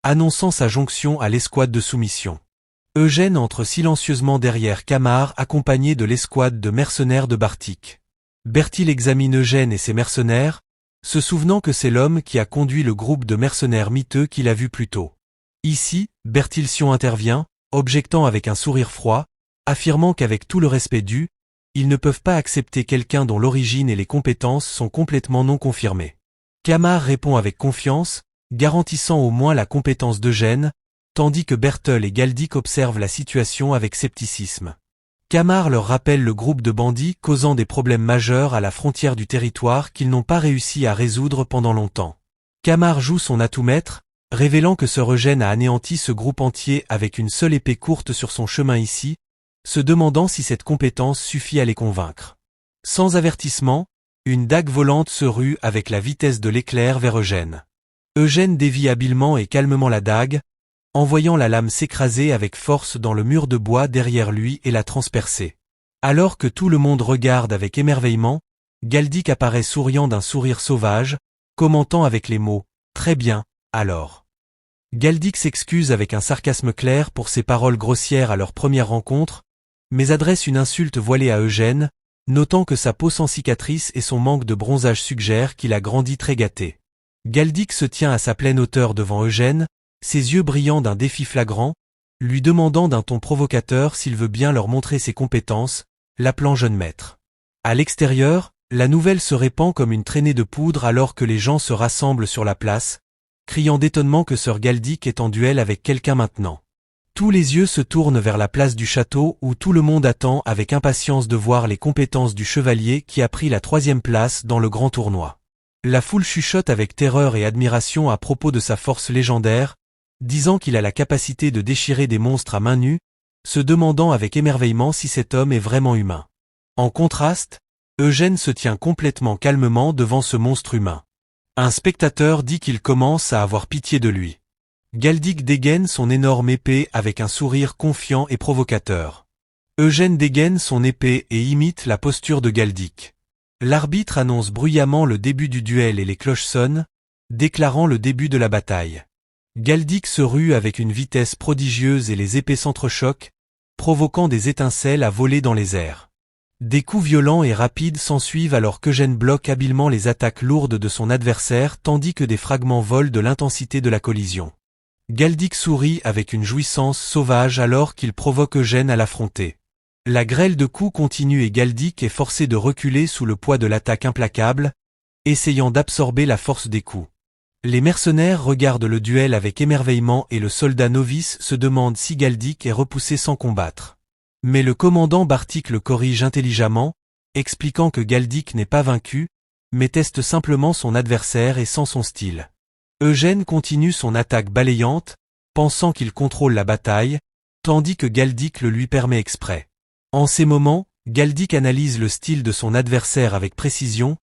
annonçant sa jonction à l'escouade de soumission. Eugène entre silencieusement derrière Kamar accompagné de l'escouade de mercenaires de Bartik. Bertil examine Eugène et ses mercenaires, se souvenant que c'est l'homme qui a conduit le groupe de mercenaires miteux qu'il a vu plus tôt. Ici, Bertil Sion intervient, objectant avec un sourire froid, affirmant qu'avec tout le respect dû, ils ne peuvent pas accepter quelqu'un dont l'origine et les compétences sont complètement non confirmées. Kamar répond avec confiance, garantissant au moins la compétence d'Eugène, tandis que Bertel et Galdic observent la situation avec scepticisme. Kamar leur rappelle le groupe de bandits causant des problèmes majeurs à la frontière du territoire qu'ils n'ont pas réussi à résoudre pendant longtemps. Kamar joue son atout maître, révélant que Sir Eugène a anéanti ce groupe entier avec une seule épée courte sur son chemin ici, se demandant si cette compétence suffit à les convaincre. Sans avertissement, une dague volante se rue avec la vitesse de l'éclair vers Eugène. Eugène dévie habilement et calmement la dague, envoyant la lame s'écraser avec force dans le mur de bois derrière lui et la transpercer. Alors que tout le monde regarde avec émerveillement, Galdic apparaît souriant d'un sourire sauvage, commentant avec les mots « Très bien, alors ». Galdic s'excuse avec un sarcasme clair pour ses paroles grossières à leur première rencontre, mais adresse une insulte voilée à Eugène, notant que sa peau sans cicatrice et son manque de bronzage suggèrent qu'il a grandi très gâté. Galdic se tient à sa pleine hauteur devant Eugène, ses yeux brillant d'un défi flagrant, lui demandant d'un ton provocateur s'il veut bien leur montrer ses compétences, l'appelant jeune maître. À l'extérieur, la nouvelle se répand comme une traînée de poudre alors que les gens se rassemblent sur la place, criant d'étonnement que Sir Galdic est en duel avec quelqu'un maintenant. Tous les yeux se tournent vers la place du château où tout le monde attend avec impatience de voir les compétences du chevalier qui a pris la 3e place dans le grand tournoi. La foule chuchote avec terreur et admiration à propos de sa force légendaire, disant qu'il a la capacité de déchirer des monstres à main nue, se demandant avec émerveillement si cet homme est vraiment humain. En contraste, Eugène se tient complètement calmement devant ce monstre humain. Un spectateur dit qu'il commence à avoir pitié de lui. Galdic dégaine son énorme épée avec un sourire confiant et provocateur. Eugène dégaine son épée et imite la posture de Galdic. L'arbitre annonce bruyamment le début du duel et les cloches sonnent, déclarant le début de la bataille. Galdic se rue avec une vitesse prodigieuse et les épées s'entrechoquent, provoquant des étincelles à voler dans les airs. Des coups violents et rapides s'ensuivent alors qu'Eugène bloque habilement les attaques lourdes de son adversaire tandis que des fragments volent de l'intensité de la collision. Galdic sourit avec une jouissance sauvage alors qu'il provoque Eugène à l'affronter. La grêle de coups continue et Galdic est forcé de reculer sous le poids de l'attaque implacable, essayant d'absorber la force des coups. Les mercenaires regardent le duel avec émerveillement et le soldat novice se demande si Galdic est repoussé sans combattre. Mais le commandant Bartik le corrige intelligemment, expliquant que Galdic n'est pas vaincu, mais teste simplement son adversaire et sans son style. Eugène continue son attaque balayante, pensant qu'il contrôle la bataille, tandis que Galdic le lui permet exprès. En ces moments, Galdic analyse le style de son adversaire avec précision,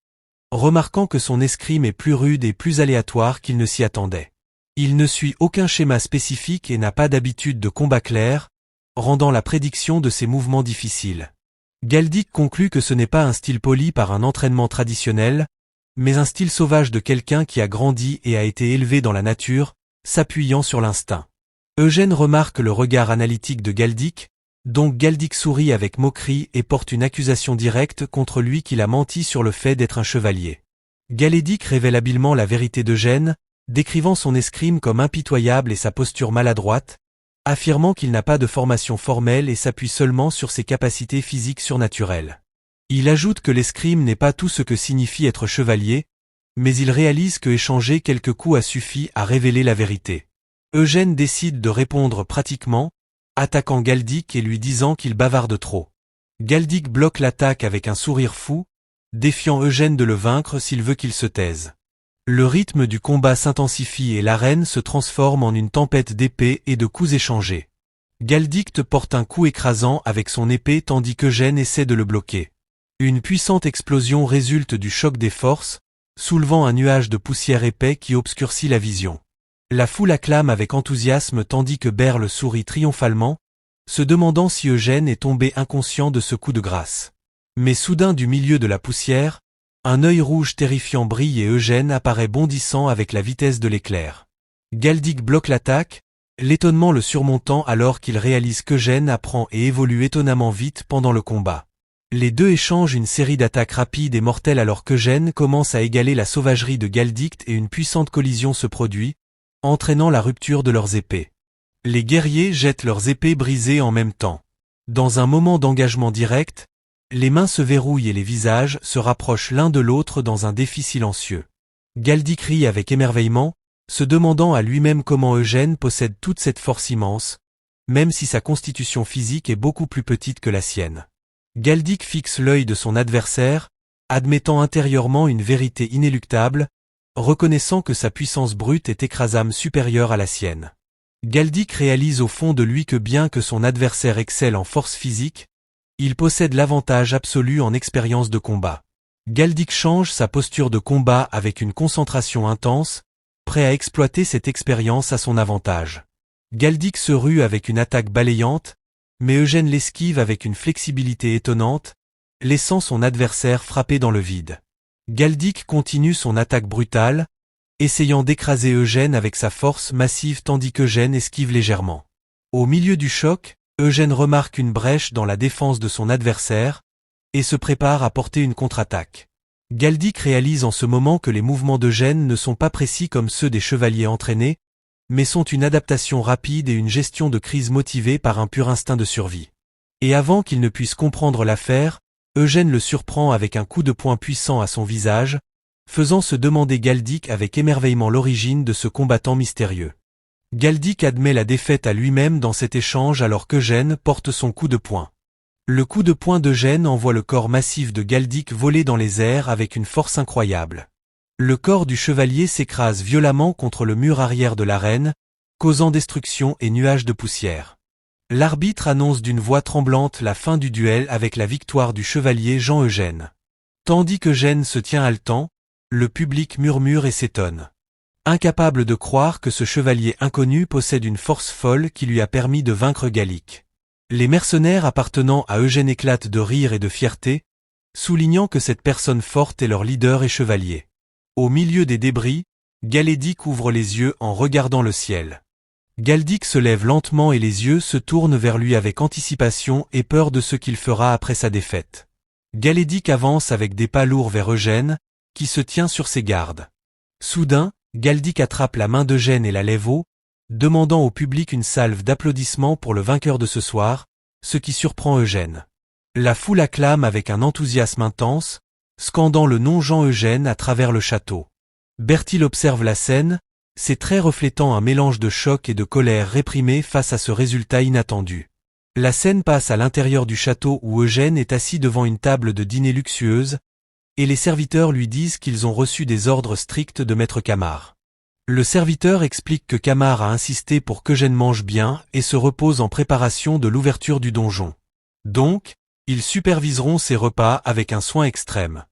remarquant que son escrime est plus rude et plus aléatoire qu'il ne s'y attendait. Il ne suit aucun schéma spécifique et n'a pas d'habitude de combat clair, rendant la prédiction de ses mouvements difficiles. Galdic conclut que ce n'est pas un style poli par un entraînement traditionnel, mais un style sauvage de quelqu'un qui a grandi et a été élevé dans la nature, s'appuyant sur l'instinct. Eugène remarque le regard analytique de Galdic, donc Galdic sourit avec moquerie et porte une accusation directe contre lui qu'il a menti sur le fait d'être un chevalier. Galdic révèle habilement la vérité d'Eugène, décrivant son escrime comme impitoyable et sa posture maladroite, affirmant qu'il n'a pas de formation formelle et s'appuie seulement sur ses capacités physiques surnaturelles. Il ajoute que l'escrime n'est pas tout ce que signifie être chevalier, mais il réalise que échanger quelques coups a suffi à révéler la vérité. Eugène décide de répondre pratiquement, attaquant Galdic et lui disant qu'il bavarde trop. Galdic bloque l'attaque avec un sourire fou, défiant Eugène de le vaincre s'il veut qu'il se taise. Le rythme du combat s'intensifie et l'arène se transforme en une tempête d'épées et de coups échangés. Galdic porte un coup écrasant avec son épée tandis qu'Eugène essaie de le bloquer. Une puissante explosion résulte du choc des forces, soulevant un nuage de poussière épais qui obscurcit la vision. La foule acclame avec enthousiasme tandis que Berle sourit triomphalement, se demandant si Eugène est tombé inconscient de ce coup de grâce. Mais soudain du milieu de la poussière, un œil rouge terrifiant brille et Eugène apparaît bondissant avec la vitesse de l'éclair. Galdic bloque l'attaque, l'étonnement le surmontant alors qu'il réalise qu'Eugène apprend et évolue étonnamment vite pendant le combat. Les deux échangent une série d'attaques rapides et mortelles alors qu'Eugène commence à égaler la sauvagerie de Galdic et une puissante collision se produit, entraînant la rupture de leurs épées. Les guerriers jettent leurs épées brisées en même temps. Dans un moment d'engagement direct, les mains se verrouillent et les visages se rapprochent l'un de l'autre dans un défi silencieux. Galdic rit avec émerveillement, se demandant à lui-même comment Eugène possède toute cette force immense, même si sa constitution physique est beaucoup plus petite que la sienne. Galdic fixe l'œil de son adversaire, admettant intérieurement une vérité inéluctable, reconnaissant que sa puissance brute est écrasable supérieure à la sienne. Galdic réalise au fond de lui que bien que son adversaire excelle en force physique, il possède l'avantage absolu en expérience de combat. Galdic change sa posture de combat avec une concentration intense, prêt à exploiter cette expérience à son avantage. Galdic se rue avec une attaque balayante, mais Eugène l'esquive avec une flexibilité étonnante, laissant son adversaire frapper dans le vide. Galdic continue son attaque brutale, essayant d'écraser Eugène avec sa force massive tandis qu'Eugène esquive légèrement. Au milieu du choc, Eugène remarque une brèche dans la défense de son adversaire, et se prépare à porter une contre-attaque. Galdic réalise en ce moment que les mouvements d'Eugène ne sont pas précis comme ceux des chevaliers entraînés, mais sont une adaptation rapide et une gestion de crise motivée par un pur instinct de survie. Et avant qu'il ne puisse comprendre l'affaire, Eugène le surprend avec un coup de poing puissant à son visage, faisant se demander Galdic avec émerveillement l'origine de ce combattant mystérieux. Galdic admet la défaite à lui-même dans cet échange alors qu'Eugène porte son coup de poing. Le coup de poing d'Eugène envoie le corps massif de Galdic voler dans les airs avec une force incroyable. Le corps du chevalier s'écrase violemment contre le mur arrière de l'arène, causant destruction et nuages de poussière. L'arbitre annonce d'une voix tremblante la fin du duel avec la victoire du chevalier Jean-Eugène. Tandis qu'Eugène se tient haletant, le public murmure et s'étonne. Incapable de croire que ce chevalier inconnu possède une force folle qui lui a permis de vaincre Gallic. Les mercenaires appartenant à Eugène éclatent de rire et de fierté, soulignant que cette personne forte est leur leader et chevalier. Au milieu des débris, Galdic ouvre les yeux en regardant le ciel. Galdic se lève lentement et les yeux se tournent vers lui avec anticipation et peur de ce qu'il fera après sa défaite. Galédic avance avec des pas lourds vers Eugène, qui se tient sur ses gardes. Soudain, Galdic attrape la main d'Eugène et la lève haut, demandant au public une salve d'applaudissements pour le vainqueur de ce soir, ce qui surprend Eugène. La foule acclame avec un enthousiasme intense, scandant le nom Jean-Eugène à travers le château. Bertil observe la scène, ses traits reflétant un mélange de choc et de colère réprimée face à ce résultat inattendu. La scène passe à l'intérieur du château où Eugène est assis devant une table de dîner luxueuse, et les serviteurs lui disent qu'ils ont reçu des ordres stricts de maître Camard. Le serviteur explique que Camard a insisté pour qu'Eugène mange bien et se repose en préparation de l'ouverture du donjon. Donc, ils superviseront ses repas avec un soin extrême.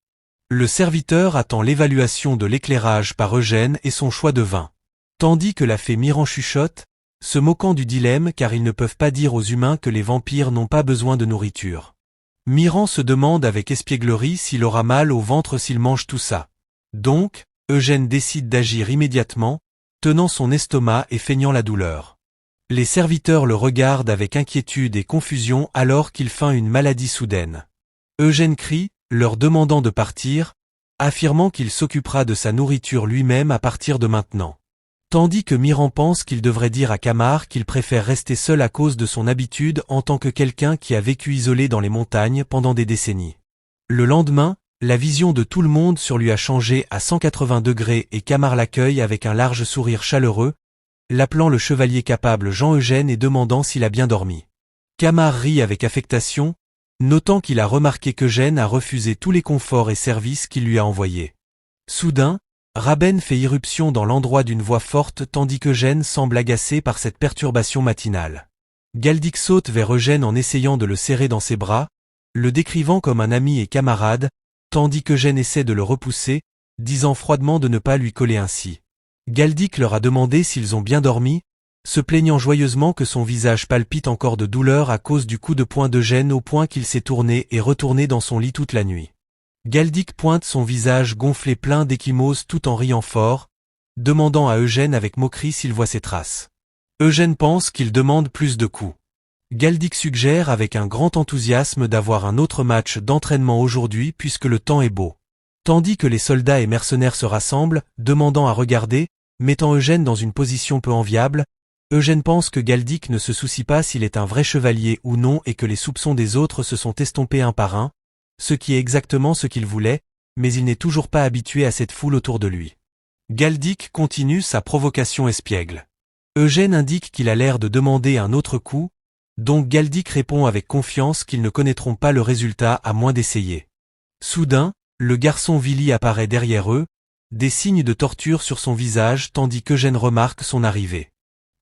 Le serviteur attend l'évaluation de l'éclairage par Eugène et son choix de vin. Tandis que la fée Miran chuchote, se moquant du dilemme car ils ne peuvent pas dire aux humains que les vampires n'ont pas besoin de nourriture. Miran se demande avec espièglerie s'il aura mal au ventre s'il mange tout ça. Donc, Eugène décide d'agir immédiatement, tenant son estomac et feignant la douleur. Les serviteurs le regardent avec inquiétude et confusion alors qu'il feint une maladie soudaine. Eugène crie, leur demandant de partir, affirmant qu'il s'occupera de sa nourriture lui-même à partir de maintenant. Tandis que Miran pense qu'il devrait dire à Camard qu'il préfère rester seul à cause de son habitude en tant que quelqu'un qui a vécu isolé dans les montagnes pendant des décennies. Le lendemain, la vision de tout le monde sur lui a changé à 180 degrés et Camard l'accueille avec un large sourire chaleureux, l'appelant le chevalier capable Jean-Eugène et demandant s'il a bien dormi. Camard rit avec affectation, notant qu'il a remarqué qu'Eugène a refusé tous les conforts et services qu'il lui a envoyés. Soudain, Rabène fait irruption dans l'endroit d'une voix forte tandis qu'Eugène semble agacé par cette perturbation matinale. Galdic saute vers Eugène en essayant de le serrer dans ses bras, le décrivant comme un ami et camarade, tandis qu'Eugène essaie de le repousser, disant froidement de ne pas lui coller ainsi. Galdic leur a demandé s'ils ont bien dormi, se plaignant joyeusement que son visage palpite encore de douleur à cause du coup de poing d'Eugène au point qu'il s'est tourné et retourné dans son lit toute la nuit. Galdic pointe son visage gonflé plein d'échymoses tout en riant fort, demandant à Eugène avec moquerie s'il voit ses traces. Eugène pense qu'il demande plus de coups. Galdic suggère avec un grand enthousiasme d'avoir un autre match d'entraînement aujourd'hui puisque le temps est beau. Tandis que les soldats et mercenaires se rassemblent, demandant à regarder, mettant Eugène dans une position peu enviable, Eugène pense que Galdic ne se soucie pas s'il est un vrai chevalier ou non et que les soupçons des autres se sont estompés un par un, ce qui est exactement ce qu'il voulait, mais il n'est toujours pas habitué à cette foule autour de lui. Galdic continue sa provocation espiègle. Eugène indique qu'il a l'air de demander un autre coup, donc Galdic répond avec confiance qu'ils ne connaîtront pas le résultat à moins d'essayer. Soudain, le garçon Willy apparaît derrière eux, des signes de torture sur son visage tandis qu'Eugène remarque son arrivée.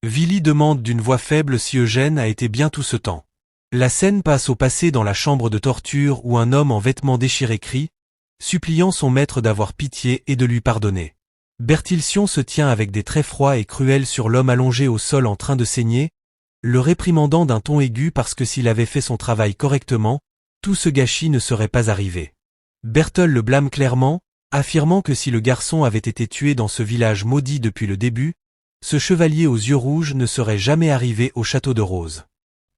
Willy demande d'une voix faible si Eugène a été bien tout ce temps. La scène passe au passé dans la chambre de torture où un homme en vêtements déchirés crie, suppliant son maître d'avoir pitié et de lui pardonner. Bertilsion se tient avec des traits froids et cruels sur l'homme allongé au sol en train de saigner, le réprimandant d'un ton aigu parce que s'il avait fait son travail correctement, tout ce gâchis ne serait pas arrivé. Berthold le blâme clairement, affirmant que si le garçon avait été tué dans ce village maudit depuis le début, ce chevalier aux yeux rouges ne serait jamais arrivé au château de Rose.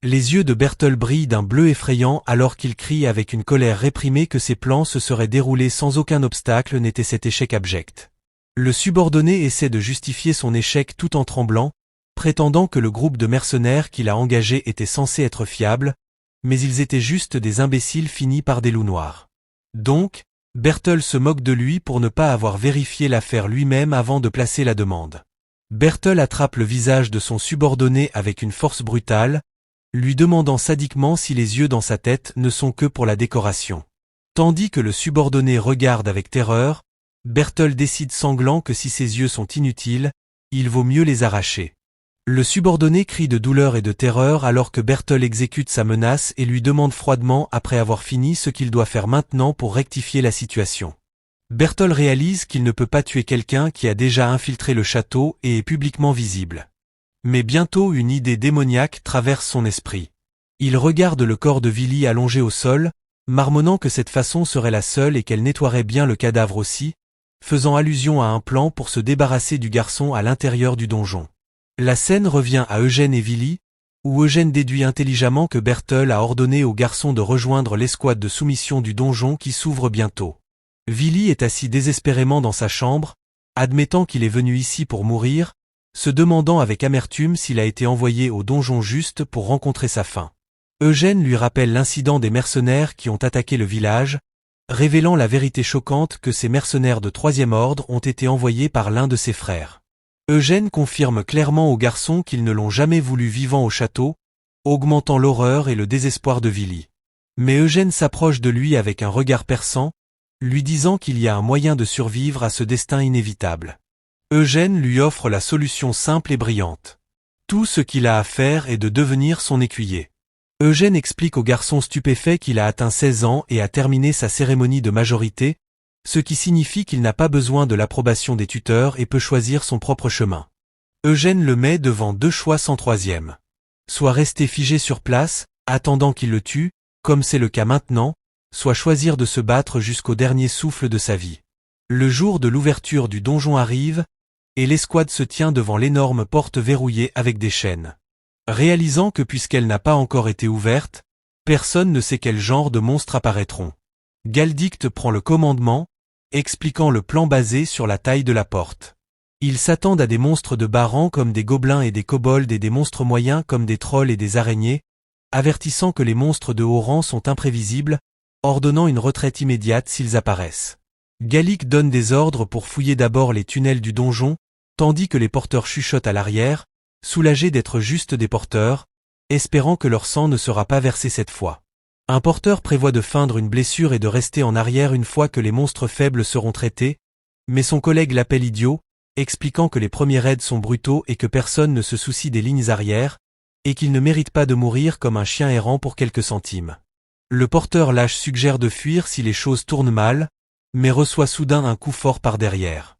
Les yeux de Berthold brillent d'un bleu effrayant alors qu'il crie avec une colère réprimée que ses plans se seraient déroulés sans aucun obstacle n'était cet échec abject. Le subordonné essaie de justifier son échec tout en tremblant, prétendant que le groupe de mercenaires qu'il a engagé était censé être fiable, mais ils étaient juste des imbéciles finis par des loups noirs. Donc, Berthold se moque de lui pour ne pas avoir vérifié l'affaire lui-même avant de placer la demande. Berthold attrape le visage de son subordonné avec une force brutale, lui demandant sadiquement si les yeux dans sa tête ne sont que pour la décoration. Tandis que le subordonné regarde avec terreur, Berthold décide sanglant que si ses yeux sont inutiles, il vaut mieux les arracher. Le subordonné crie de douleur et de terreur alors que Berthold exécute sa menace et lui demande froidement après avoir fini ce qu'il doit faire maintenant pour rectifier la situation. Berthold réalise qu'il ne peut pas tuer quelqu'un qui a déjà infiltré le château et est publiquement visible. Mais bientôt une idée démoniaque traverse son esprit. Il regarde le corps de Willy allongé au sol, marmonnant que cette façon serait la seule et qu'elle nettoierait bien le cadavre aussi, faisant allusion à un plan pour se débarrasser du garçon à l'intérieur du donjon. La scène revient à Eugène et Villy, où Eugène déduit intelligemment que Berthold a ordonné au garçon de rejoindre l'escouade de soumission du donjon qui s'ouvre bientôt. Villy est assis désespérément dans sa chambre, admettant qu'il est venu ici pour mourir, se demandant avec amertume s'il a été envoyé au donjon juste pour rencontrer sa fin. Eugène lui rappelle l'incident des mercenaires qui ont attaqué le village, révélant la vérité choquante que ces mercenaires de troisième ordre ont été envoyés par l'un de ses frères. Eugène confirme clairement aux garçons qu'ils ne l'ont jamais voulu vivant au château, augmentant l'horreur et le désespoir de Villy. Mais Eugène s'approche de lui avec un regard perçant, lui disant qu'il y a un moyen de survivre à ce destin inévitable. Eugène lui offre la solution simple et brillante. Tout ce qu'il a à faire est de devenir son écuyer. Eugène explique au garçon stupéfait qu'il a atteint 16 ans et a terminé sa cérémonie de majorité, ce qui signifie qu'il n'a pas besoin de l'approbation des tuteurs et peut choisir son propre chemin. Eugène le met devant deux choix sans troisième. Soit rester figé sur place, attendant qu'il le tue, comme c'est le cas maintenant, soit choisir de se battre jusqu'au dernier souffle de sa vie. Le jour de l'ouverture du donjon arrive, et l'escouade se tient devant l'énorme porte verrouillée avec des chaînes. Réalisant que puisqu'elle n'a pas encore été ouverte, personne ne sait quel genre de monstres apparaîtront. Galdict prend le commandement, expliquant le plan basé sur la taille de la porte. Ils s'attendent à des monstres de bas rang comme des gobelins et des kobolds et des monstres moyens comme des trolls et des araignées, avertissant que les monstres de haut rang sont imprévisibles, ordonnant une retraite immédiate s'ils apparaissent. Gallic donne des ordres pour fouiller d'abord les tunnels du donjon, tandis que les porteurs chuchotent à l'arrière, soulagés d'être juste des porteurs, espérant que leur sang ne sera pas versé cette fois. Un porteur prévoit de feindre une blessure et de rester en arrière une fois que les monstres faibles seront traités, mais son collègue l'appelle idiot, expliquant que les premiers raids sont brutaux et que personne ne se soucie des lignes arrière, et qu'il ne mérite pas de mourir comme un chien errant pour quelques centimes. Le porteur lâche suggère de fuir si les choses tournent mal, mais reçoit soudain un coup fort par derrière.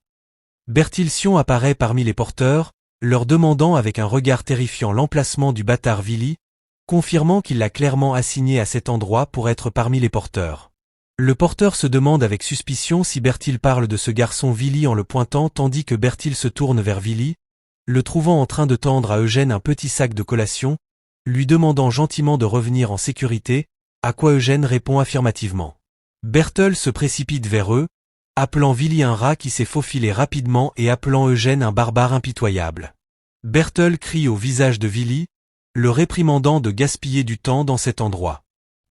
Bertilsion apparaît parmi les porteurs, leur demandant avec un regard terrifiant l'emplacement du bâtard Villy, confirmant qu'il l'a clairement assigné à cet endroit pour être parmi les porteurs. Le porteur se demande avec suspicion si Bertil parle de ce garçon Villy en le pointant tandis que Bertil se tourne vers Villy, le trouvant en train de tendre à Eugène un petit sac de collation, lui demandant gentiment de revenir en sécurité, à quoi Eugène répond affirmativement. Berthold se précipite vers eux, appelant Villy un rat qui s'est faufilé rapidement et appelant Eugène un barbare impitoyable. Berthold crie au visage de Villy, le réprimandant de gaspiller du temps dans cet endroit.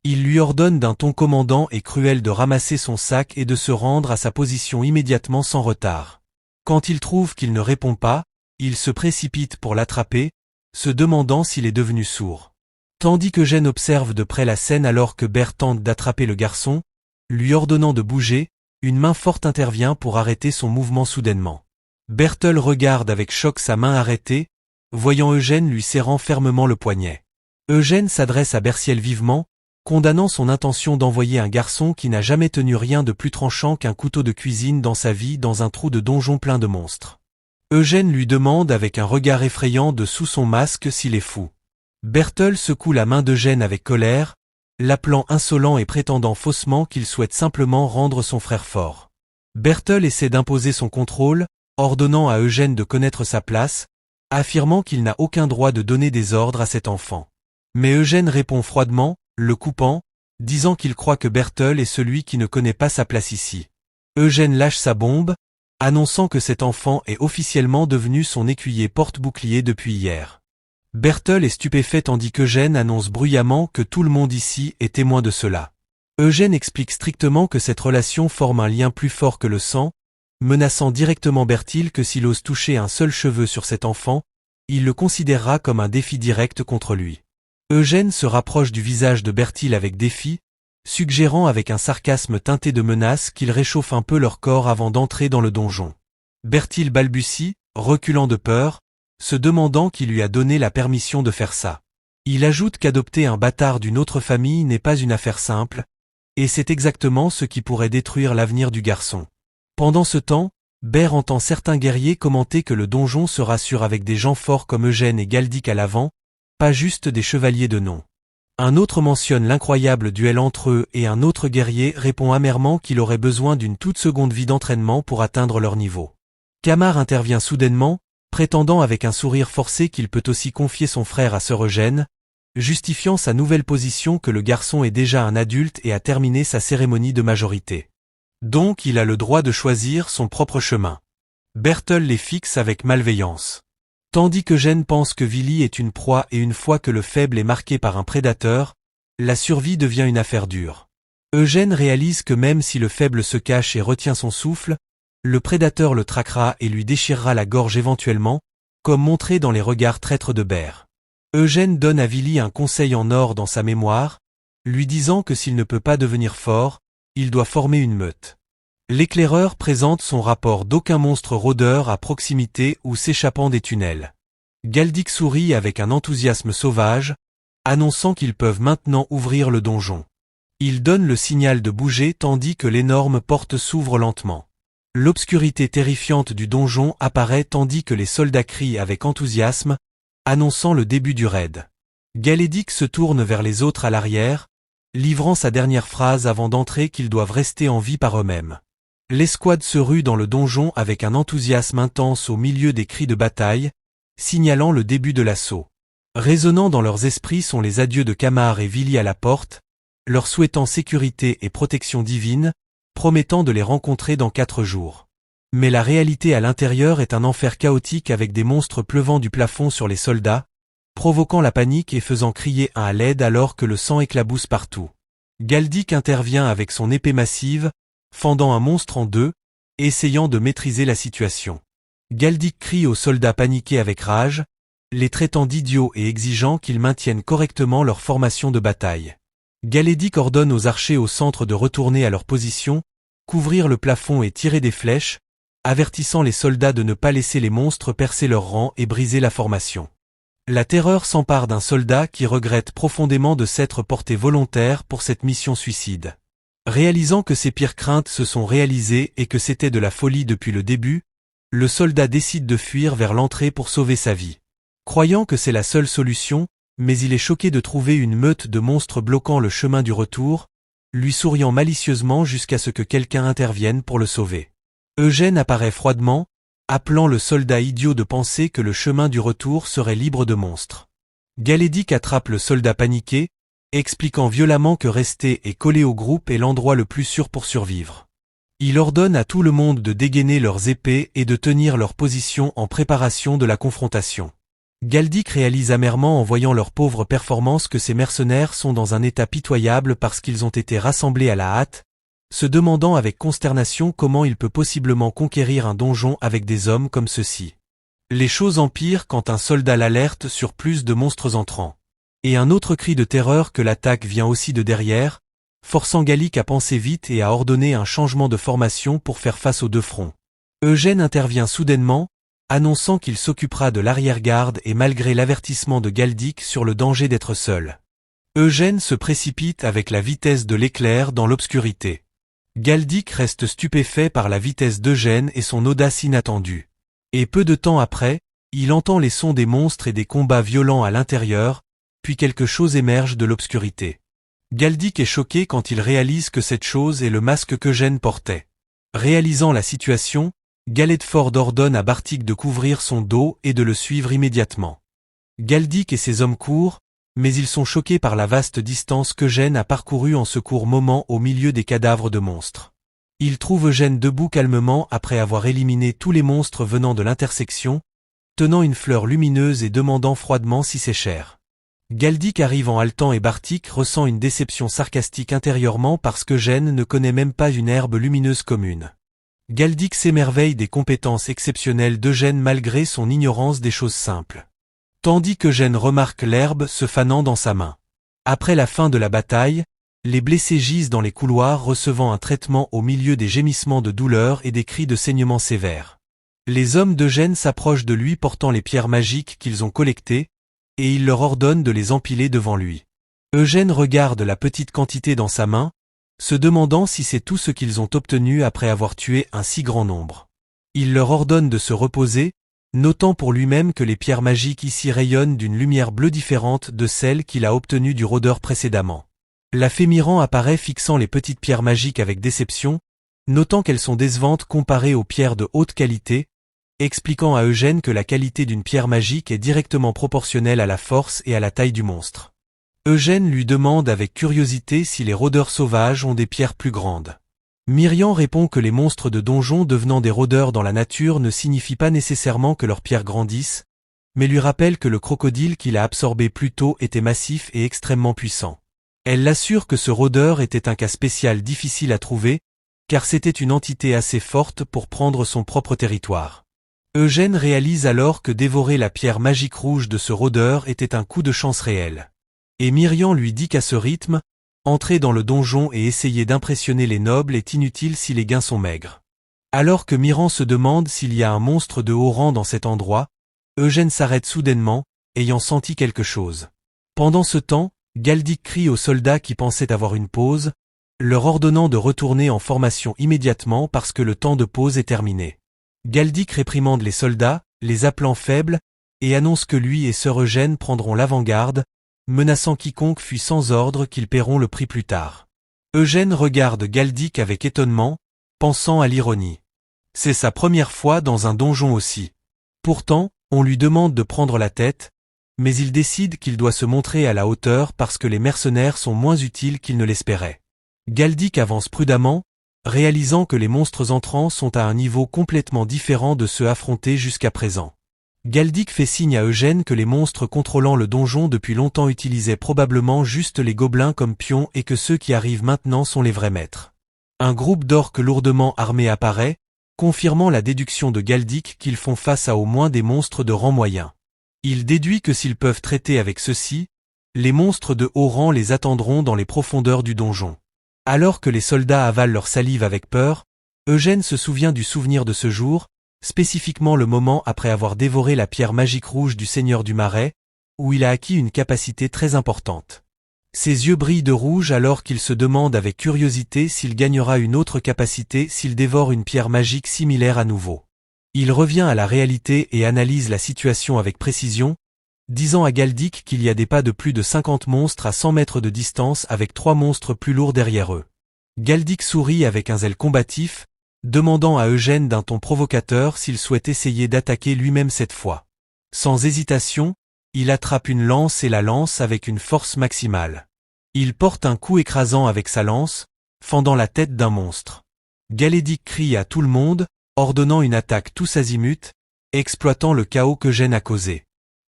Il lui ordonne d'un ton commandant et cruel de ramasser son sac et de se rendre à sa position immédiatement sans retard. Quand il trouve qu'il ne répond pas, il se précipite pour l'attraper, se demandant s'il est devenu sourd. Tandis qu'Eugène observe de près la scène alors que Bert tente d'attraper le garçon, lui ordonnant de bouger, une main forte intervient pour arrêter son mouvement soudainement. Berthold regarde avec choc sa main arrêtée, voyant Eugène lui serrant fermement le poignet. Eugène s'adresse à Berciel vivement, condamnant son intention d'envoyer un garçon qui n'a jamais tenu rien de plus tranchant qu'un couteau de cuisine dans sa vie dans un trou de donjon plein de monstres. Eugène lui demande avec un regard effrayant de sous son masque s'il est fou. Berthold secoue la main d'Eugène avec colère, l'appelant insolent et prétendant faussement qu'il souhaite simplement rendre son frère fort. Berthold essaie d'imposer son contrôle, ordonnant à Eugène de connaître sa place, affirmant qu'il n'a aucun droit de donner des ordres à cet enfant. Mais Eugène répond froidement, le coupant, disant qu'il croit que Berthold est celui qui ne connaît pas sa place ici. Eugène lâche sa bombe, annonçant que cet enfant est officiellement devenu son écuyer porte-bouclier depuis hier. Berthold est stupéfait tandis qu'Eugène annonce bruyamment que tout le monde ici est témoin de cela. Eugène explique strictement que cette relation forme un lien plus fort que le sang, menaçant directement Bertil que s'il ose toucher un seul cheveu sur cet enfant, il le considérera comme un défi direct contre lui. Eugène se rapproche du visage de Bertil avec défi, suggérant avec un sarcasme teinté de menace qu'il réchauffe un peu leur corps avant d'entrer dans le donjon. Bertil balbutie, reculant de peur, se demandant qui lui a donné la permission de faire ça. Il ajoute qu'adopter un bâtard d'une autre famille n'est pas une affaire simple, et c'est exactement ce qui pourrait détruire l'avenir du garçon. Pendant ce temps, Bert entend certains guerriers commenter que le donjon se rassure avec des gens forts comme Eugène et Galdic à l'avant, pas juste des chevaliers de nom. Un autre mentionne l'incroyable duel entre eux et un autre guerrier répond amèrement qu'il aurait besoin d'une toute seconde vie d'entraînement pour atteindre leur niveau. Camar intervient soudainement, prétendant avec un sourire forcé qu'il peut aussi confier son frère à sœur Eugène, justifiant sa nouvelle position que le garçon est déjà un adulte et a terminé sa cérémonie de majorité. Donc il a le droit de choisir son propre chemin. Bertel les fixe avec malveillance. Tandis qu'Eugène pense que Willy est une proie et une fois que le faible est marqué par un prédateur, la survie devient une affaire dure. Eugène réalise que même si le faible se cache et retient son souffle, le prédateur le traquera et lui déchirera la gorge éventuellement, comme montré dans les regards traîtres de Bert. Eugène donne à Willy un conseil en or dans sa mémoire, lui disant que s'il ne peut pas devenir fort, il doit former une meute. L'éclaireur présente son rapport d'aucun monstre rôdeur à proximité ou s'échappant des tunnels. Galdic sourit avec un enthousiasme sauvage, annonçant qu'ils peuvent maintenant ouvrir le donjon. Il donne le signal de bouger tandis que l'énorme porte s'ouvre lentement. L'obscurité terrifiante du donjon apparaît tandis que les soldats crient avec enthousiasme, annonçant le début du raid. Galédic se tourne vers les autres à l'arrière, livrant sa dernière phrase avant d'entrer qu'ils doivent rester en vie par eux-mêmes. L'escouade se rue dans le donjon avec un enthousiasme intense au milieu des cris de bataille, signalant le début de l'assaut. Résonnant dans leurs esprits sont les adieux de Camar et Willy à la porte, leur souhaitant sécurité et protection divine, promettant de les rencontrer dans 4 jours. Mais la réalité à l'intérieur est un enfer chaotique avec des monstres pleuvant du plafond sur les soldats, provoquant la panique et faisant crier un à l'aide alors que le sang éclabousse partout. Galdic intervient avec son épée massive, fendant un monstre en deux, essayant de maîtriser la situation. Galdic crie aux soldats paniqués avec rage, les traitant d'idiots et exigeant qu'ils maintiennent correctement leur formation de bataille. Galédic ordonne aux archers au centre de retourner à leur position, couvrir le plafond et tirer des flèches, avertissant les soldats de ne pas laisser les monstres percer leurs rangs et briser la formation. La terreur s'empare d'un soldat qui regrette profondément de s'être porté volontaire pour cette mission suicide. Réalisant que ses pires craintes se sont réalisées et que c'était de la folie depuis le début, le soldat décide de fuir vers l'entrée pour sauver sa vie. Croyant que c'est la seule solution, mais il est choqué de trouver une meute de monstres bloquant le chemin du retour, lui souriant malicieusement jusqu'à ce que quelqu'un intervienne pour le sauver. Eugène apparaît froidement, appelant le soldat idiot de penser que le chemin du retour serait libre de monstres. Galédic attrape le soldat paniqué, expliquant violemment que rester et coller au groupe est l'endroit le plus sûr pour survivre. Il ordonne à tout le monde de dégainer leurs épées et de tenir leur position en préparation de la confrontation. Galdic réalise amèrement en voyant leur pauvre performance que ces mercenaires sont dans un état pitoyable parce qu'ils ont été rassemblés à la hâte, se demandant avec consternation comment il peut possiblement conquérir un donjon avec des hommes comme ceux-ci. Les choses empirent quand un soldat l'alerte sur plus de monstres entrants. Et un autre cri de terreur que l'attaque vient aussi de derrière, forçant Gallic à penser vite et à ordonner un changement de formation pour faire face aux 2 fronts. Eugène intervient soudainement, annonçant qu'il s'occupera de l'arrière-garde et malgré l'avertissement de Galdic sur le danger d'être seul. Eugène se précipite avec la vitesse de l'éclair dans l'obscurité. Galdic reste stupéfait par la vitesse d'Eugène et son audace inattendue. Et peu de temps après, il entend les sons des monstres et des combats violents à l'intérieur, puis quelque chose émerge de l'obscurité. Galdic est choqué quand il réalise que cette chose est le masque qu'Eugène portait. Réalisant la situation, Galetford ordonne à Bartik de couvrir son dos et de le suivre immédiatement. Galdic et ses hommes courent, mais ils sont choqués par la vaste distance qu'Eugène a parcourue en ce court moment au milieu des cadavres de monstres. Ils trouvent Eugène debout calmement après avoir éliminé tous les monstres venant de l'intersection, tenant une fleur lumineuse et demandant froidement si c'est cher. Galdic arrive en haletant et Bartik ressent une déception sarcastique intérieurement parce qu'Eugène ne connaît même pas une herbe lumineuse commune. Galdic s'émerveille des compétences exceptionnelles d'Eugène malgré son ignorance des choses simples. Tandis qu'Eugène remarque l'herbe se fanant dans sa main. Après la fin de la bataille, les blessés gisent dans les couloirs recevant un traitement au milieu des gémissements de douleur et des cris de saignement sévères. Les hommes d'Eugène s'approchent de lui portant les pierres magiques qu'ils ont collectées, et il leur ordonne de les empiler devant lui. Eugène regarde la petite quantité dans sa main, se demandant si c'est tout ce qu'ils ont obtenu après avoir tué un si grand nombre. Il leur ordonne de se reposer, notant pour lui-même que les pierres magiques ici rayonnent d'une lumière bleue différente de celle qu'il a obtenue du rôdeur précédemment. La fée Miran apparaît fixant les petites pierres magiques avec déception, notant qu'elles sont décevantes comparées aux pierres de haute qualité, expliquant à Eugène que la qualité d'une pierre magique est directement proportionnelle à la force et à la taille du monstre. Eugène lui demande avec curiosité si les rôdeurs sauvages ont des pierres plus grandes. Miriam répond que les monstres de donjon devenant des rôdeurs dans la nature ne signifient pas nécessairement que leurs pierres grandissent, mais lui rappelle que le crocodile qu'il a absorbé plus tôt était massif et extrêmement puissant. Elle l'assure que ce rôdeur était un cas spécial difficile à trouver, car c'était une entité assez forte pour prendre son propre territoire. Eugène réalise alors que dévorer la pierre magique rouge de ce rôdeur était un coup de chance réel. Et Miriam lui dit qu'à ce rythme, entrer dans le donjon et essayer d'impressionner les nobles est inutile si les gains sont maigres. Alors que Miriam se demande s'il y a un monstre de haut rang dans cet endroit, Eugène s'arrête soudainement, ayant senti quelque chose. Pendant ce temps, Galdic crie aux soldats qui pensaient avoir une pause, leur ordonnant de retourner en formation immédiatement parce que le temps de pause est terminé. Galdic réprimande les soldats, les appelant faibles, et annonce que lui et sœur Eugène prendront l'avant-garde, menaçant quiconque fuit sans ordre qu'ils paieront le prix plus tard. Eugène regarde Galdic avec étonnement, pensant à l'ironie. C'est sa première fois dans un donjon aussi. Pourtant, on lui demande de prendre la tête, mais il décide qu'il doit se montrer à la hauteur parce que les mercenaires sont moins utiles qu'il ne l'espérait. Galdic avance prudemment, réalisant que les monstres entrants sont à un niveau complètement différent de ceux affrontés jusqu'à présent. Galdic fait signe à Eugène que les monstres contrôlant le donjon depuis longtemps utilisaient probablement juste les gobelins comme pions et que ceux qui arrivent maintenant sont les vrais maîtres. Un groupe d'orques lourdement armés apparaît, confirmant la déduction de Galdic qu'ils font face à au moins des monstres de rang moyen. Il déduit que s'ils peuvent traiter avec ceux-ci, les monstres de haut rang les attendront dans les profondeurs du donjon. Alors que les soldats avalent leur salive avec peur, Eugène se souvient du souvenir de ce jour, spécifiquement le moment après avoir dévoré la pierre magique rouge du Seigneur du Marais, où il a acquis une capacité très importante. Ses yeux brillent de rouge alors qu'il se demande avec curiosité s'il gagnera une autre capacité s'il dévore une pierre magique similaire à nouveau. Il revient à la réalité et analyse la situation avec précision, disant à Galdic qu'il y a des pas de plus de 50 monstres à 100 mètres de distance avec 3 monstres plus lourds derrière eux. Galdic sourit avec un zèle combatif, demandant à Eugène d'un ton provocateur s'il souhaite essayer d'attaquer lui-même cette fois. Sans hésitation, il attrape une lance et la lance avec une force maximale. Il porte un coup écrasant avec sa lance, fendant la tête d'un monstre. Galdic crie à tout le monde, ordonnant une attaque tous azimuts, exploitant le chaos qu'Eugène a causé.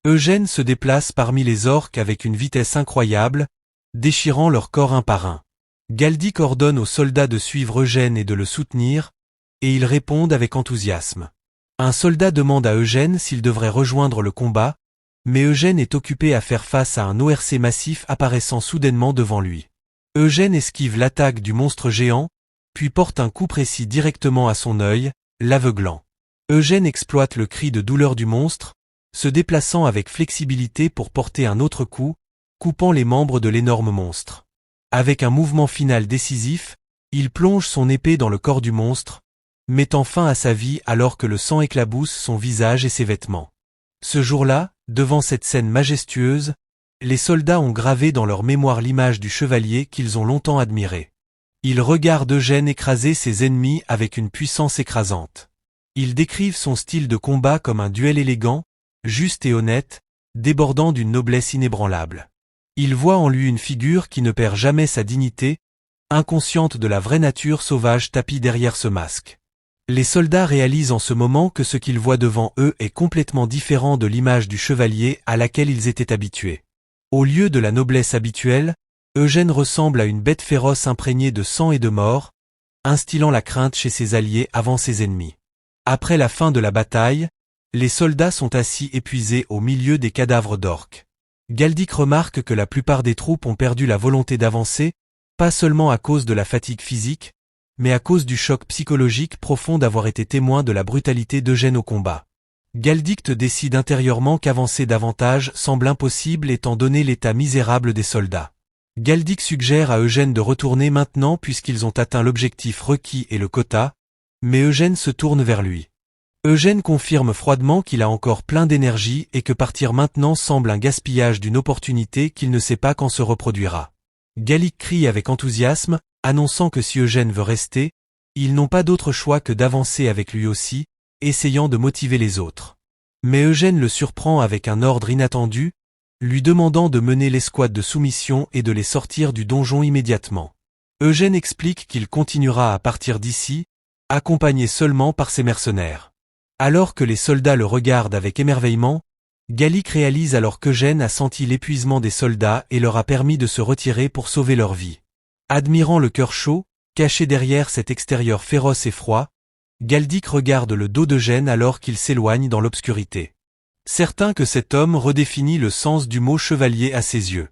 Eugène se déplace parmi les orques avec une vitesse incroyable, déchirant leur corps un par un. Galdic ordonne aux soldats de suivre Eugène et de le soutenir, et ils répondent avec enthousiasme. Un soldat demande à Eugène s'il devrait rejoindre le combat, mais Eugène est occupé à faire face à un ORC massif apparaissant soudainement devant lui. Eugène esquive l'attaque du monstre géant, puis porte un coup précis directement à son œil, l'aveuglant. Eugène exploite le cri de douleur du monstre, se déplaçant avec flexibilité pour porter un autre coup, coupant les membres de l'énorme monstre. Avec un mouvement final décisif, il plonge son épée dans le corps du monstre, mettant fin à sa vie alors que le sang éclabousse son visage et ses vêtements. Ce jour-là, devant cette scène majestueuse, les soldats ont gravé dans leur mémoire l'image du chevalier qu'ils ont longtemps admiré. Ils regardent Eugène écraser ses ennemis avec une puissance écrasante. Ils décrivent son style de combat comme un duel élégant, juste et honnête, débordant d'une noblesse inébranlable. Ils voient en lui une figure qui ne perd jamais sa dignité, inconsciente de la vraie nature sauvage tapie derrière ce masque. Les soldats réalisent en ce moment que ce qu'ils voient devant eux est complètement différent de l'image du chevalier à laquelle ils étaient habitués. Au lieu de la noblesse habituelle, Eugène ressemble à une bête féroce imprégnée de sang et de mort, instillant la crainte chez ses alliés avant ses ennemis. Après la fin de la bataille, les soldats sont assis épuisés au milieu des cadavres d'orques. Galdic remarque que la plupart des troupes ont perdu la volonté d'avancer, pas seulement à cause de la fatigue physique, mais à cause du choc psychologique profond d'avoir été témoin de la brutalité d'Eugène au combat. Galdic décide intérieurement qu'avancer davantage semble impossible étant donné l'état misérable des soldats. Galdic suggère à Eugène de retourner maintenant puisqu'ils ont atteint l'objectif requis et le quota, mais Eugène se tourne vers lui. Eugène confirme froidement qu'il a encore plein d'énergie et que partir maintenant semble un gaspillage d'une opportunité qu'il ne sait pas quand se reproduira. Galdic crie avec enthousiasme, annonçant que si Eugène veut rester, ils n'ont pas d'autre choix que d'avancer avec lui aussi, essayant de motiver les autres. Mais Eugène le surprend avec un ordre inattendu, lui demandant de mener l'escouade de soumission et de les sortir du donjon immédiatement. Eugène explique qu'il continuera à partir d'ici, accompagné seulement par ses mercenaires. Alors que les soldats le regardent avec émerveillement, Gallic réalise alors qu'Eugène a senti l'épuisement des soldats et leur a permis de se retirer pour sauver leur vie. Admirant le cœur chaud, caché derrière cet extérieur féroce et froid, Galdic regarde le dos d'Eugène alors qu'il s'éloigne dans l'obscurité. Certain que cet homme redéfinit le sens du mot chevalier à ses yeux.